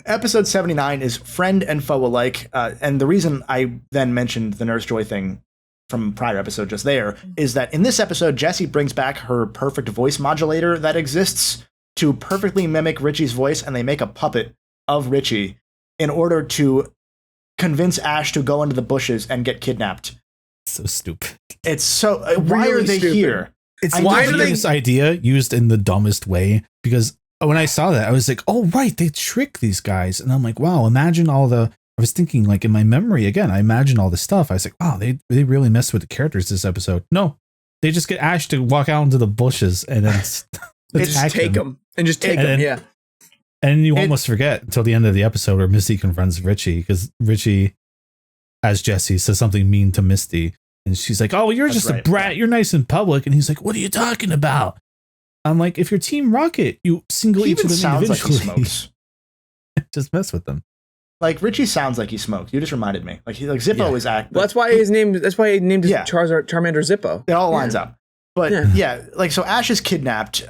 Episode 79 is Friend and Foe Alike, and the reason I then mentioned the Nurse Joy thing from prior episode just there is that in this episode, Jessie brings back her perfect voice modulator that exists to perfectly mimic Richie's voice, and they make a puppet of Richie in order to convince Ash to go into the bushes and get kidnapped. So stupid. It's so why are they here? It's why are they this idea used in the dumbest way? Because when I saw that, I was like, oh right, they trick these guys, and I'm like, wow, imagine all the I was thinking, like, in my memory, again, I imagined all this stuff. I was like, wow, they really messed with the characters this episode. No, they just get Ash to walk out into the bushes and then just take them. And just take them, yeah. And you almost forget until the end of the episode where Misty confronts Richie, because Richie, as Jesse, says something mean to Misty. And she's like, oh, you're just a brat. You're nice in public. And he's like, what are you talking about? I'm like, if you're Team Rocket, you single each of them sounds individually. Like he smokes. Just mess with them. Like Richie sounds like he smokes. You just reminded me. Like Zippo is acting. Well, that's why he named his Charmander Zippo. It all lines up. But like so Ash is kidnapped,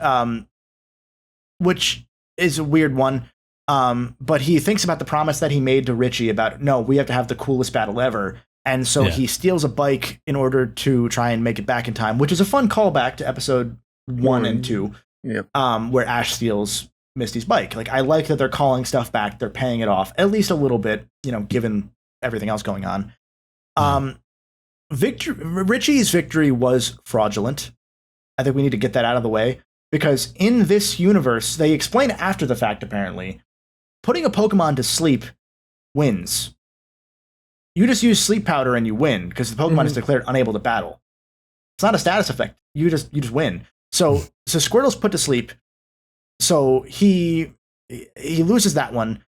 which is a weird one. But he thinks about the promise that he made to Richie about, no, we have to have the coolest battle ever. And so he steals a bike in order to try and make it back in time, which is a fun callback to episode 1 and 2, where Ash steals Misty's bike. Like, I like that they're calling stuff back. They're paying it off at least a little bit, given everything else going on. Richie's victory was fraudulent. I think we need to get that out of the way, because in this universe, they explain after the fact, apparently, putting a Pokemon to sleep wins. You just use sleep powder and you win, because the Pokemon is declared unable to battle. It's not a status effect. You just win. So Squirtle's put to sleep. So he loses that one.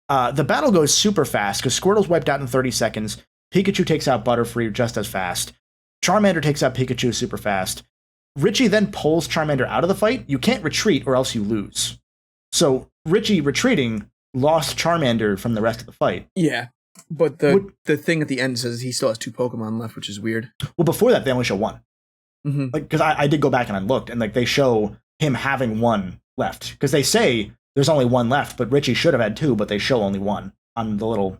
The battle goes super fast because Squirtle's wiped out in 30 seconds. Pikachu takes out Butterfree just as fast. Charmander takes out Pikachu super fast. Richie then pulls Charmander out of the fight. You can't retreat or else you lose. So Richie retreating lost Charmander from the rest of the fight. Yeah. But the thing at the end says he still has 2 Pokemon left, which is weird. Well, before that, they only show 1. Like, because I did go back and I looked, and like they show him having 1 left, because they say there's only 1 left, but Richie should have had 2, but they show only 1 on the little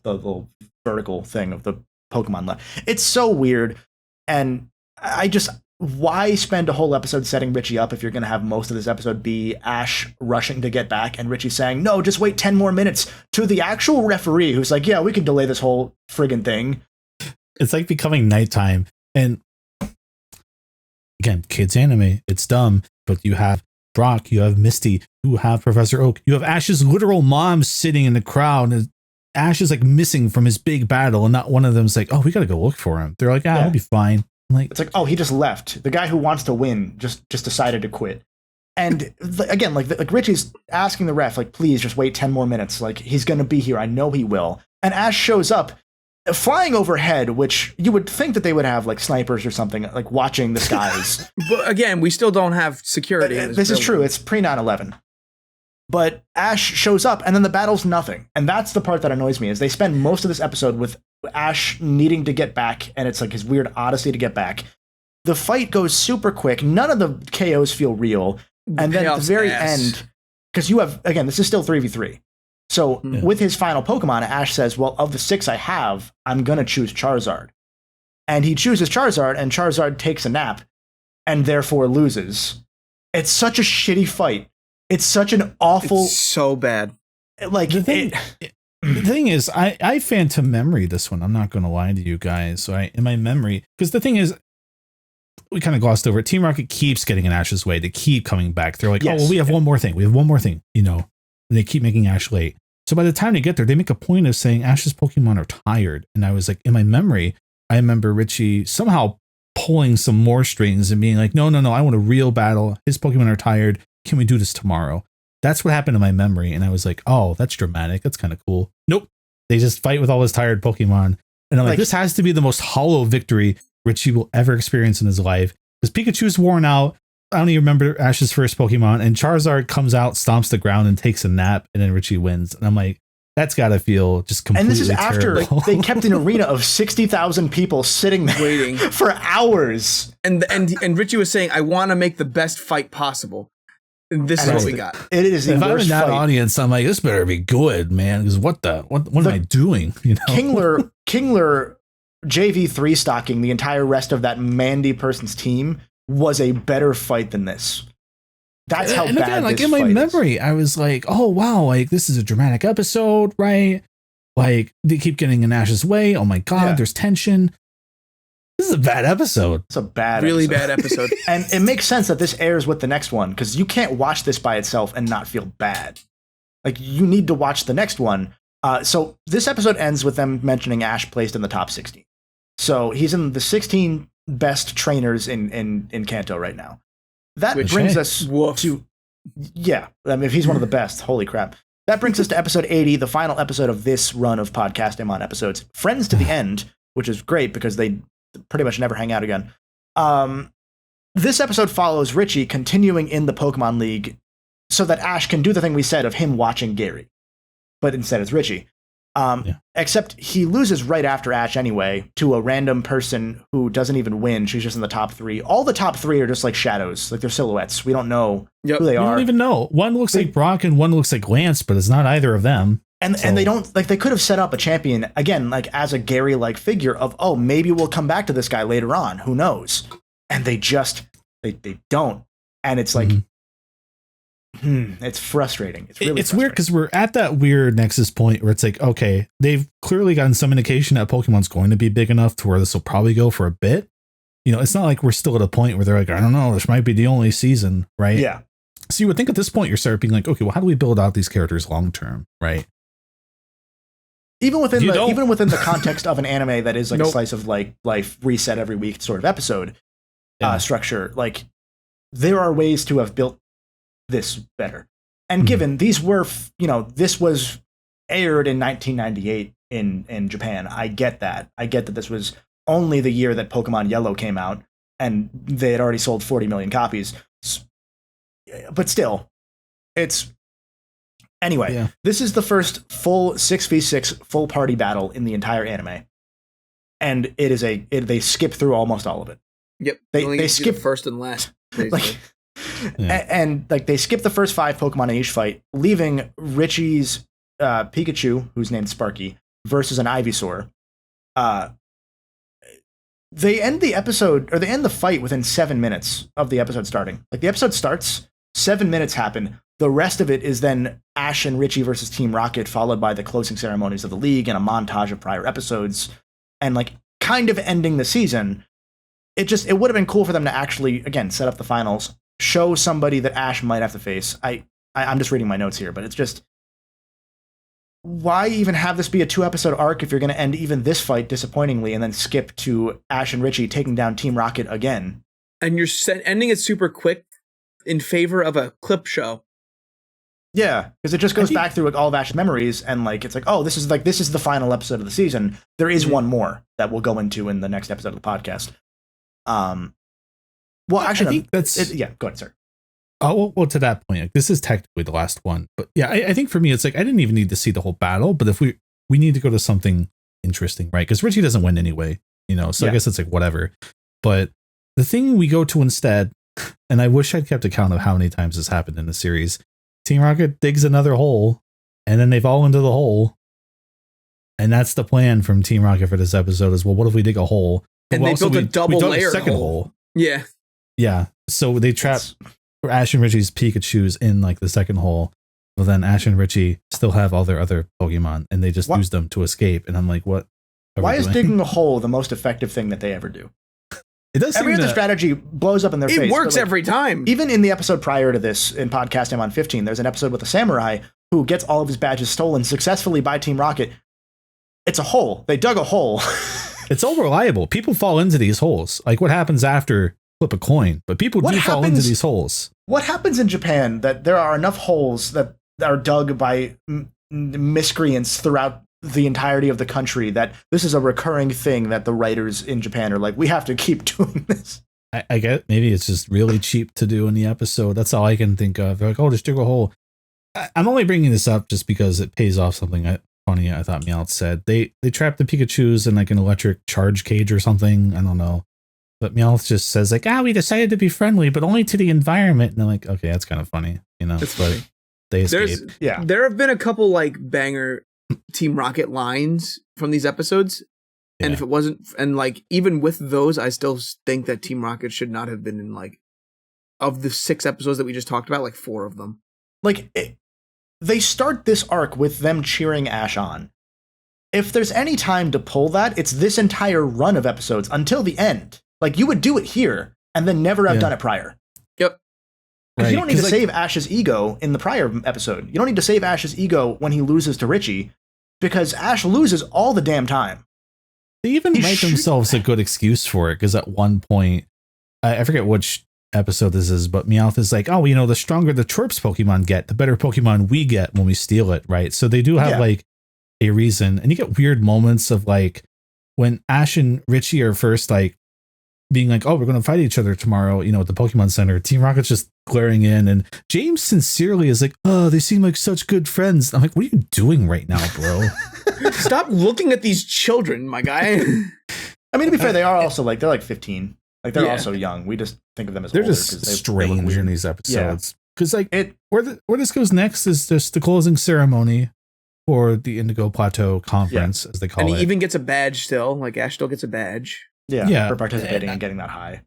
vertical thing of the Pokemon left. It's so weird, and why spend a whole episode setting Richie up if you're going to have most of this episode be Ash rushing to get back and Richie saying, no, just wait 10 more minutes, to the actual referee who's like, yeah, we can delay this whole friggin' thing. It's like becoming nighttime. And again, kids anime, it's dumb, but you have Brock, you have Misty, you have Professor Oak, you have Ash's literal mom sitting in the crowd, and Ash is like missing from his big battle, and not one of them's like, oh, we got to go look for him. They're like, he'll be fine. Like, it's like, oh, he just left. The guy who wants to win just decided to quit. And again, like Richie's asking the ref, like, please just wait 10 more minutes. Like, he's going to be here. I know he will. And Ash shows up flying overhead, which you would think that they would have like snipers or something, like watching the skies. But again, we still don't have security. This is true. It's pre 9/11. But Ash shows up and then the battle's nothing. And that's the part that annoys me, is they spend most of this episode with Ash needing to get back, and it's like his weird odyssey to get back. The fight goes super quick. None of the KOs feel real. And then at the very end, because you have, again, this is still 3v3. So with his final Pokemon, Ash says, well, of the 6 I have, I'm going to choose Charizard. And he chooses Charizard, and Charizard takes a nap and therefore loses. It's such a shitty fight. It's such an awful... It's so bad. Like, the thing is, I phantom memory this one. I'm not going to lie to you guys. So in my memory, because the thing is, we kind of glossed over it. Team Rocket keeps getting in Ash's way. They keep coming back. They're like, oh, well, we have one more thing. We have one more thing, And they keep making Ash late. So by the time they get there, they make a point of saying Ash's Pokemon are tired. And I was like, in my memory, I remember Richie somehow pulling some more strings and being like, no, I want a real battle. His Pokemon are tired. Can we do this tomorrow? That's what happened in my memory. And I was like, oh, that's dramatic. That's kind of cool. Nope. They just fight with all his tired Pokemon. And I'm like, this has to be the most hollow victory Richie will ever experience in his life. Because Pikachu's worn out. I don't even remember Ash's first Pokemon. And Charizard comes out, stomps the ground, and takes a nap. And then Richie wins. And I'm like, that's got to feel just completely terrible. And this is after they kept an arena of 60,000 people sitting there waiting for hours. And Richie was saying, I want to make the best fight possible. This is what we got. It is the if worst I'm in that fight. Audience, I'm like, this better be good, man. Because what am I doing? Kingler JV3 stocking the entire rest of that Mandy person's team was a better fight than this. That's how bad again, like this in my fight memory, is. I was like, oh wow, like this is a dramatic episode, right? Like they keep getting in Ash's way. Oh my god, there's tension. This is a bad episode. It's a bad, really bad episode. And it makes sense that this airs with the next one, because you can't watch this by itself and not feel bad. Like, you need to watch the next one, So this episode ends with them mentioning Ash placed in the top 16. So he's in the 16 best trainers in Kanto right now. That brings us to, yeah, I mean, if he's one of the best, holy crap. That brings us to episode 80, the final episode of this run of Podcastémon episodes. Friends to the End, which is great because they pretty much never hang out again. This episode follows Richie continuing in the Pokemon League so that Ash can do the thing we said of him watching Gary. But instead it's Richie. Except he loses right after Ash anyway to a random person who doesn't even win. She's just in the top 3. All the top 3 are just like shadows, like they're silhouettes. We don't know who they are. We don't even know. One looks like Brock and one looks like Lance, but it's not either of them. And they don't, like, they could have set up a champion again, like as a Gary like figure of, oh, maybe we'll come back to this guy later on. Who knows? And they just they don't. And it's like it's frustrating. It's really frustrating. Weird because we're at that weird nexus point where it's like, okay, they've clearly gotten some indication that Pokemon's going to be big enough to where this will probably go for a bit. You know, it's not like we're still at a point where they're like, I don't know, this might be the only season, right? Yeah. So you would think at this point you're starting being like, okay, well, how do we build out these characters long term, right? Even within the context of an anime that is like a slice of like life reset every week sort of episode structure, like there are ways to have built this better. And given these were, this was aired in 1998 in Japan. I get that. I get that this was only the year that Pokemon Yellow came out and they had already sold 40 million copies. But still, it's anyway. This is the first full 6v6 full party battle in the entire anime, and it is they skip through almost all of it. Yep, they skip the first and last, and like they skip the first 5 Pokemon in each fight, leaving Richie's Pikachu, who's named Sparky, versus an Ivysaur. They end the episode, or they end the fight within 7 minutes of the episode starting. Like the episode starts, 7 minutes happen. The rest of it is then Ash and Richie versus Team Rocket, followed by the closing ceremonies of the league and a montage of prior episodes, and like kind of ending the season. It would have been cool for them to actually, again, set up the finals, show somebody that Ash might have to face. I'm just reading my notes here, but it's just, why even have this be a 2-episode arc if you're going to end even this fight disappointingly and then skip to Ash and Richie taking down Team Rocket again? And you're ending it super quick in favor of a clip show. Yeah, because it just goes back through all of Ash's memories, and like it's like, oh, this is the final episode of the season. There is one more that we'll go into in the next episode of the podcast. Well, actually, I think that's go ahead, sir. Oh, well, to that point, like, this is technically the last one, but yeah, I think for me, it's like I didn't even need to see the whole battle, but if we need to go to something interesting, right? Because Richie doesn't win anyway, so I guess it's like whatever. But the thing we go to instead, and I wish I'd kept account of how many times this happened in the series. Team Rocket digs another hole, and then they fall into the hole, and that's the plan from Team Rocket for this episode. Is, well, what if we dig a hole? And they built a double layer second hole. Yeah. So they trap Ash and Richie's Pikachus in like the second hole. Well, then Ash and Richie still have all their other Pokemon, and they just use them to escape. And I'm like, what? Why is digging a hole the most effective thing that they ever do? It does. Every other strategy blows up in their face. It works every time. Even in the episode prior to this, in Podcastémon 15, there's an episode with a samurai who gets all of his badges stolen successfully by Team Rocket. It's a hole. They dug a hole. It's all reliable. People fall into these holes. Like what happens after flip a coin, but people do fall into these holes. What happens in Japan that there are enough holes that are dug by miscreants throughout the entirety of the country that this is a recurring thing that the writers in Japan are like, we have to keep doing this? I get maybe it's just really cheap to do in the episode. That's all I can think of. They're like, oh, just dig a hole. I'm only bringing this up just because it pays off something funny I thought Meowth said. They trapped the Pikachus in like an electric charge cage or something. I don't know. But Meowth just says like, we decided to be friendly, but only to the environment. And I'm like, okay, that's kind of funny. It's but funny. They escape. There have been a couple like banger Team Rocket lines from these episodes. And if it wasn't, and like even with those, I still think that Team Rocket should not have been in like, of the 6 episodes that we just talked about, like 4 of them. Like they start this arc with them cheering Ash on. If there's any time to pull that, it's this entire run of episodes until the end. Like you would do it here and then never have done it prior. Yep. Right. You don't need to save Ash's ego in the prior episode. You don't need to save Ash's ego when he loses to Richie. because Ash loses all the damn time. They even make themselves a good excuse for it, because at one point, I forget which episode this is, but Meowth is like, oh, the stronger the Twerps Pokemon get, the better Pokemon we get when we steal it, right? So they do have like a reason, and you get weird moments of like when Ash and Richie are first like being like, oh, we're going to fight each other tomorrow, at the Pokemon Center. Team Rocket's just glaring in, and James sincerely is like, oh, they seem like such good friends. I'm like, what are you doing right now, bro? Stop looking at these children, my guy. I mean, to be fair, they are also like, they're like 15. Like, they're also young. We just think of them as they're older just strange in these episodes. Because like where this goes next is just the closing ceremony for the Indigo Plateau Conference, as they call it. And he even gets a badge still. Like, Ash still gets a badge. Yeah, for participating and getting that high.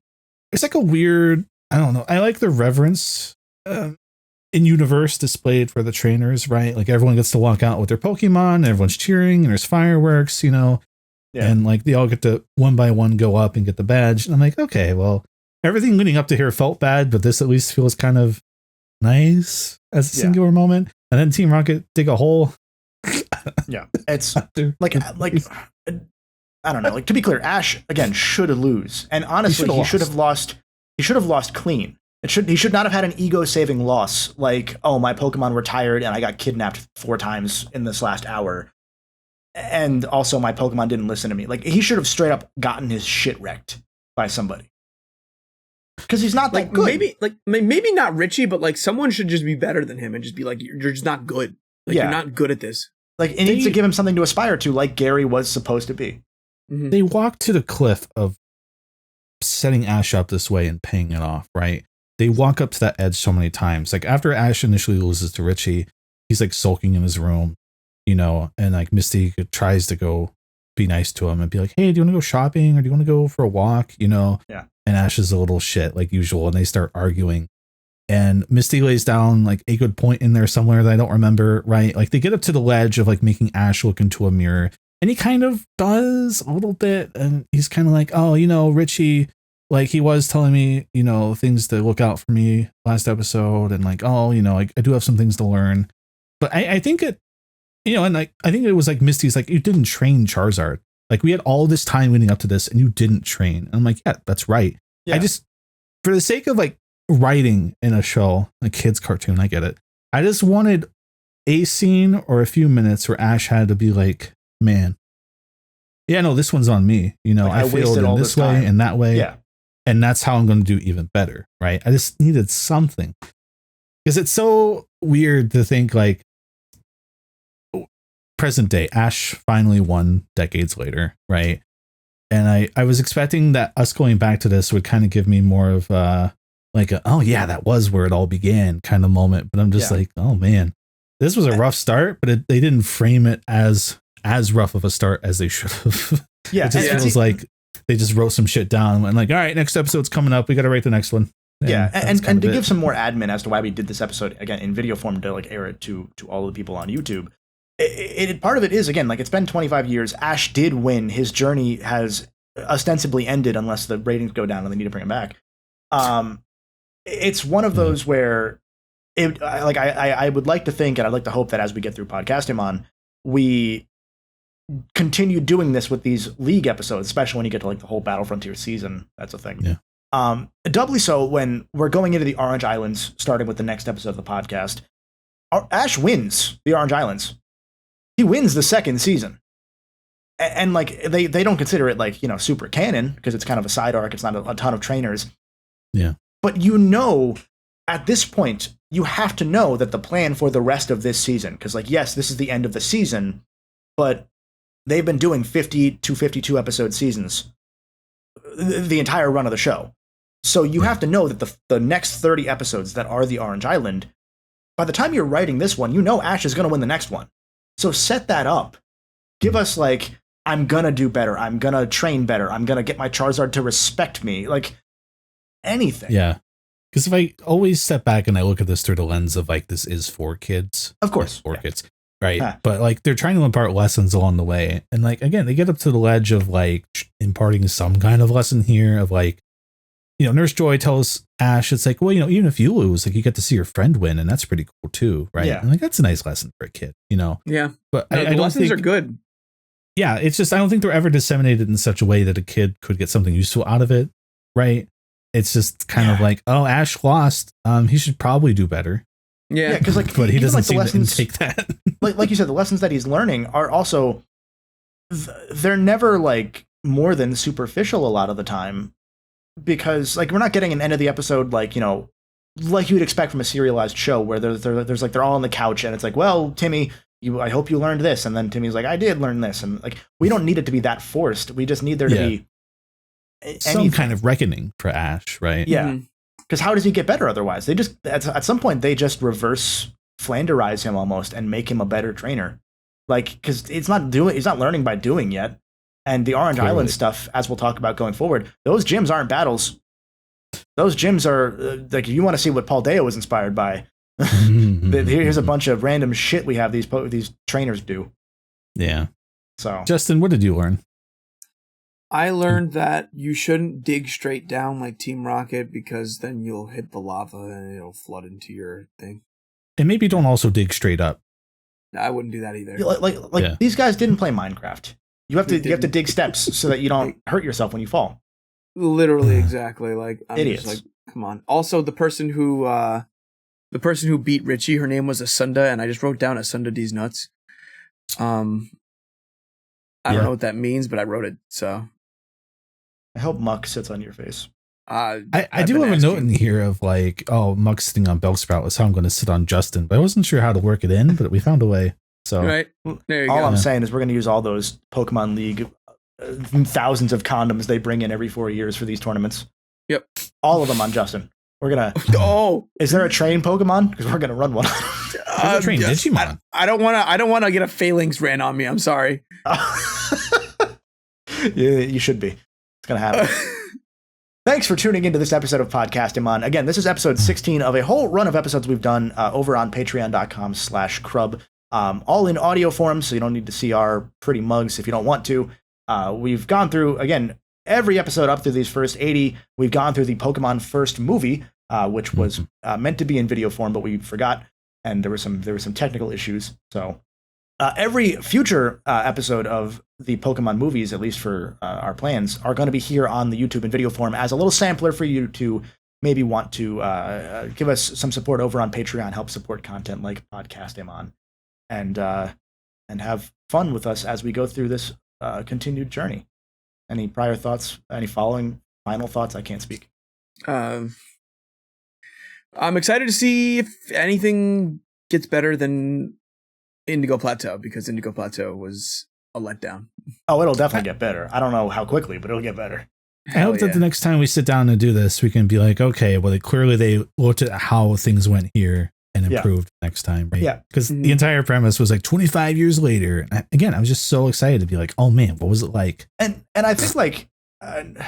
It's like a weird, I don't know. I like the reverence in universe displayed for the trainers, right? Like, everyone gets to walk out with their Pokemon, and everyone's cheering, and there's fireworks, and like they all get to one by one go up and get the badge. And I'm like, okay, well, everything leading up to here felt bad, but this at least feels kind of nice as a singular moment. And then Team Rocket dig a hole. Yeah, it's like I don't know. Like, to be clear, Ash again should lose, and honestly, he should have lost. He should have lost clean. He should not have had an ego-saving loss. Like, oh, my Pokemon were tired and I got kidnapped 4 times in this last hour, and also my Pokemon didn't listen to me. Like, he should have straight up gotten his shit wrecked by somebody, because he's not that good. Maybe not Richie, but like someone should just be better than him and just be like, you're just not good. Like, you're not good at this. Like, it needs to give him something to aspire to, like Gary was supposed to be. Mm-hmm. They walk to the cliff of setting Ash up this way and paying it off, right? They walk up to that edge so many times. Like, after Ash initially loses to Richie, he's like sulking in his room, and like Misty tries to go be nice to him and be like, hey, do you want to go shopping, or do you want to go for a walk? Yeah. And Ash is a little shit like usual, and they start arguing. And Misty lays down like a good point in there somewhere that I don't remember, right? Like, they get up to the ledge of like making Ash look into a mirror. And he kind of does a little bit. And he's kind of like, oh, Richie, like, he was telling me, things to look out for me last episode. And like, oh, I do have some things to learn. But I think it, and like, I think it was like Misty's like, you didn't train Charizard. Like, we had all this time leading up to this and you didn't train. And I'm like, yeah, that's right. Yeah. I just, for the sake of like writing in a show, a kid's cartoon, I get it. I just wanted a scene or a few minutes where Ash had to be like, man, yeah, no, this one's on me. Like, I failed in this way and that way. Yeah. And that's how I'm going to do even better. Right. I just needed something, because it's so weird to think like present day Ash finally won decades later. Right. And I was expecting that us going back to this would kind of give me more of like oh yeah, that was where it all began kind of moment. But I'm just like, oh man, this was a rough start, but they didn't frame it as rough of a start as they should have. Yeah. It just feels like they just wrote some shit down and like, all right, next episode's coming up. We got to write the next one. And to give some more admin as to why we did this episode again in video form to like air it to all the people on YouTube. Part of it is, again, like, it's been 25 years. Ash did win. His journey has ostensibly ended unless the ratings go down and they need to bring him back. It's one of those where I would like to think, and I'd like to hope that as we get through Podcastémon, we continue doing this with these league episodes, especially when you get to like the whole Battle Frontier season. That's a thing. Yeah. Doubly so when we're going into the Orange Islands, starting with the next episode of the podcast. Ash wins the Orange Islands. He wins the second season. And like, they don't consider it like, super canon, because it's kind of a side arc. It's not a ton of trainers. Yeah. But at this point, you have to know that the plan for the rest of this season, because like, yes, this is the end of the season, but they've been doing 50 to 52 episode seasons the entire run of the show. So you have to know that the next 30 episodes that are the Orange Island, by the time you're writing this one, Ash is going to win the next one. So set that up. Give us like, I'm going to do better. I'm going to train better. I'm going to get my Charizard to respect me. Like, anything. Yeah. Because if I always step back and I look at this through the lens of like, this is for kids. Of course. For kids. Right. But like, they're trying to impart lessons along the way. And like, again, they get up to the ledge of like imparting some kind of lesson here of like, Nurse Joy tells Ash, it's like, well, even if you lose, like you get to see your friend win, and that's pretty cool too, right? Yeah. And like that's a nice lesson for a kid, Yeah, But no, I the don't lessons think are good. Yeah, it's just I don't think they're ever disseminated in such a way that a kid could get something useful out of it, right? It's just kind of like, oh, Ash lost. He should probably do better. Yeah, because like, but he doesn't like the seem lessons, to take that. like you said, the lessons that he's learning are also they're never like more than superficial a lot of the time, because like we're not getting an end of the episode like like you would expect from a serialized show where there's like they're all on the couch and it's like, well, Timmy, I hope you learned this, and then Timmy's like, I did learn this, and like we don't need it to be that forced. We just need there to be some kind of reckoning for Ash, right? Yeah, because how does he get better otherwise? They just at some point they just reverse Flanderize him almost and make him a better trainer, like because he's not learning by doing yet. And the Orange Island stuff, as we'll talk about going forward, those gyms aren't battles. Those gyms are like, if you want to see what Paul Deo was inspired by, here's a bunch of random shit we have these trainers do. Yeah. So, Justin, what did you learn? I learned that you shouldn't dig straight down like Team Rocket, because then you'll hit the lava and it'll flood into your thing. And maybe don't also dig straight up. I wouldn't do that either. Like these guys didn't play Minecraft. You have to dig steps so that you don't hurt yourself when you fall. Literally, exactly. Like I'm idiots. just like, come on. Also, the person who beat Richie, her name was Asunda, and I just wrote down Asunda D's nuts. I don't know what that means, but I wrote it. So I hope Muck sits on your face. I do have a note in here of like, oh, Muck sitting on Bellsprout is how I'm going to sit on Justin, but I wasn't sure how to work it in, but we found a way. So right there you go. All I'm saying is we're going to use all those Pokemon League thousands of condoms they bring in every 4 years for these tournaments. Yep, all of them on Justin. We're gonna. Oh, is there a train Pokemon? Because we're gonna run one. There's a train Digimon. I don't want to get a Phalanx ran on me. I'm sorry. You should be. It's gonna happen. Thanks for tuning into this episode of Podcastémon. Again, this is episode 16 of a whole run of episodes we've done over on patreon.com/Crub. All in audio form, so you don't need to see our pretty mugs if you don't want to. We've gone through, again, every episode up through these first 80. We've gone through the Pokemon first movie, which was meant to be in video form, but we forgot, and there were some technical issues. So every future episode of the Pokemon movies, at least for our plans, are going to be here on the YouTube in video form as a little sampler for you to maybe want to give us some support over on Patreon, help support content like Podcastémon, and have fun with us as we go through this continued journey. Any prior thoughts? Any final thoughts? I can't speak. I'm excited to see if anything gets better than Indigo Plateau, because Indigo Plateau was a letdown. Oh, it'll definitely get better. I don't know how quickly, but it'll get better. I hope that the next time we sit down and do this, we can be like, okay, well, clearly they looked at how things went here and improved next time, right? Yeah. Because the entire premise was like 25 years later. And again, I was just so excited to be like, oh man, what was it like? And I think like,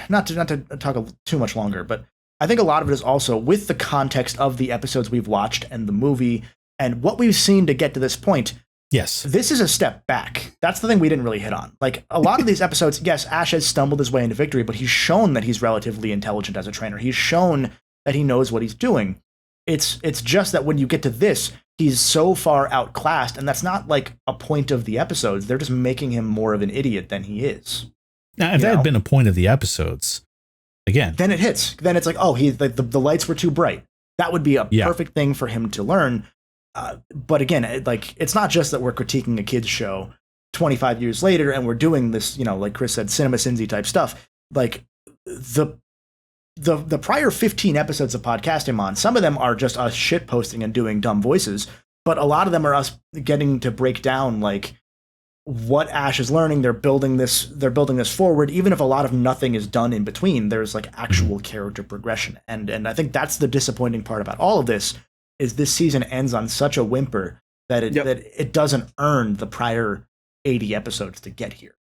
not to talk too much longer, but I think a lot of it is also with the context of the episodes we've watched and the movie and what we've seen to get to this point. Yes. This is a step back. That's the thing we didn't really hit on. Like a lot of these episodes, yes, Ash has stumbled his way into victory, but he's shown that he's relatively intelligent as a trainer. He's shown that he knows what he's doing. It's just that when you get to this, he's so far outclassed, and that's not like a point of the episodes. They're just making him more of an idiot than he is. Now, if that had been a point of the episodes, again, then it hits. Then it's like, oh, the lights were too bright. That would be a perfect thing for him to learn. But again, it's not just that we're critiquing a kid's show 25 years later, and we're doing this, like Chris said, cinema cinzy type stuff. Like the prior 15 episodes of Podcastémon, some of them are just us shit posting and doing dumb voices, but a lot of them are us getting to break down like what Ash is learning. They're building this forward, even if a lot of nothing is done in between. There's like actual character progression, and I think that's the disappointing part about all of this. Is this season ends on such a whimper that it doesn't earn the prior 80 episodes to get here.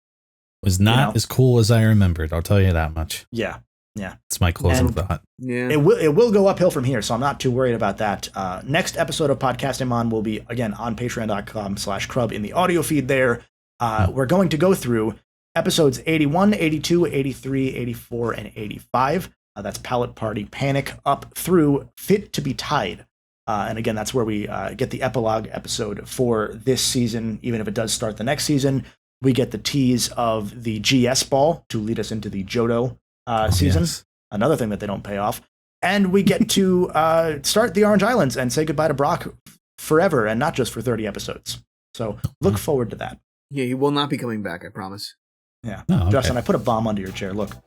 It was not as cool as I remembered. I'll tell you that much. Yeah. It's my closing thought. Yeah. It will go uphill from here, so I'm not too worried about that. Next episode of Podcastémon will be, again, on patreon.com/Crub in the audio feed there. We're going to go through episodes 81, 82, 83, 84, and 85. That's Palette Party Panic up through Fit to be Tied. And again, that's where we get the epilogue episode for this season. Even if it does start the next season, we get the tease of the GS ball to lead us into the Johto season. Yes. Another thing that they don't pay off. And we get to start the Orange Islands and say goodbye to Brock forever, and not just for 30 episodes. So look forward to that. Yeah, he will not be coming back, I promise. Yeah. Oh, okay. Justin, I put a bomb under your chair. Look.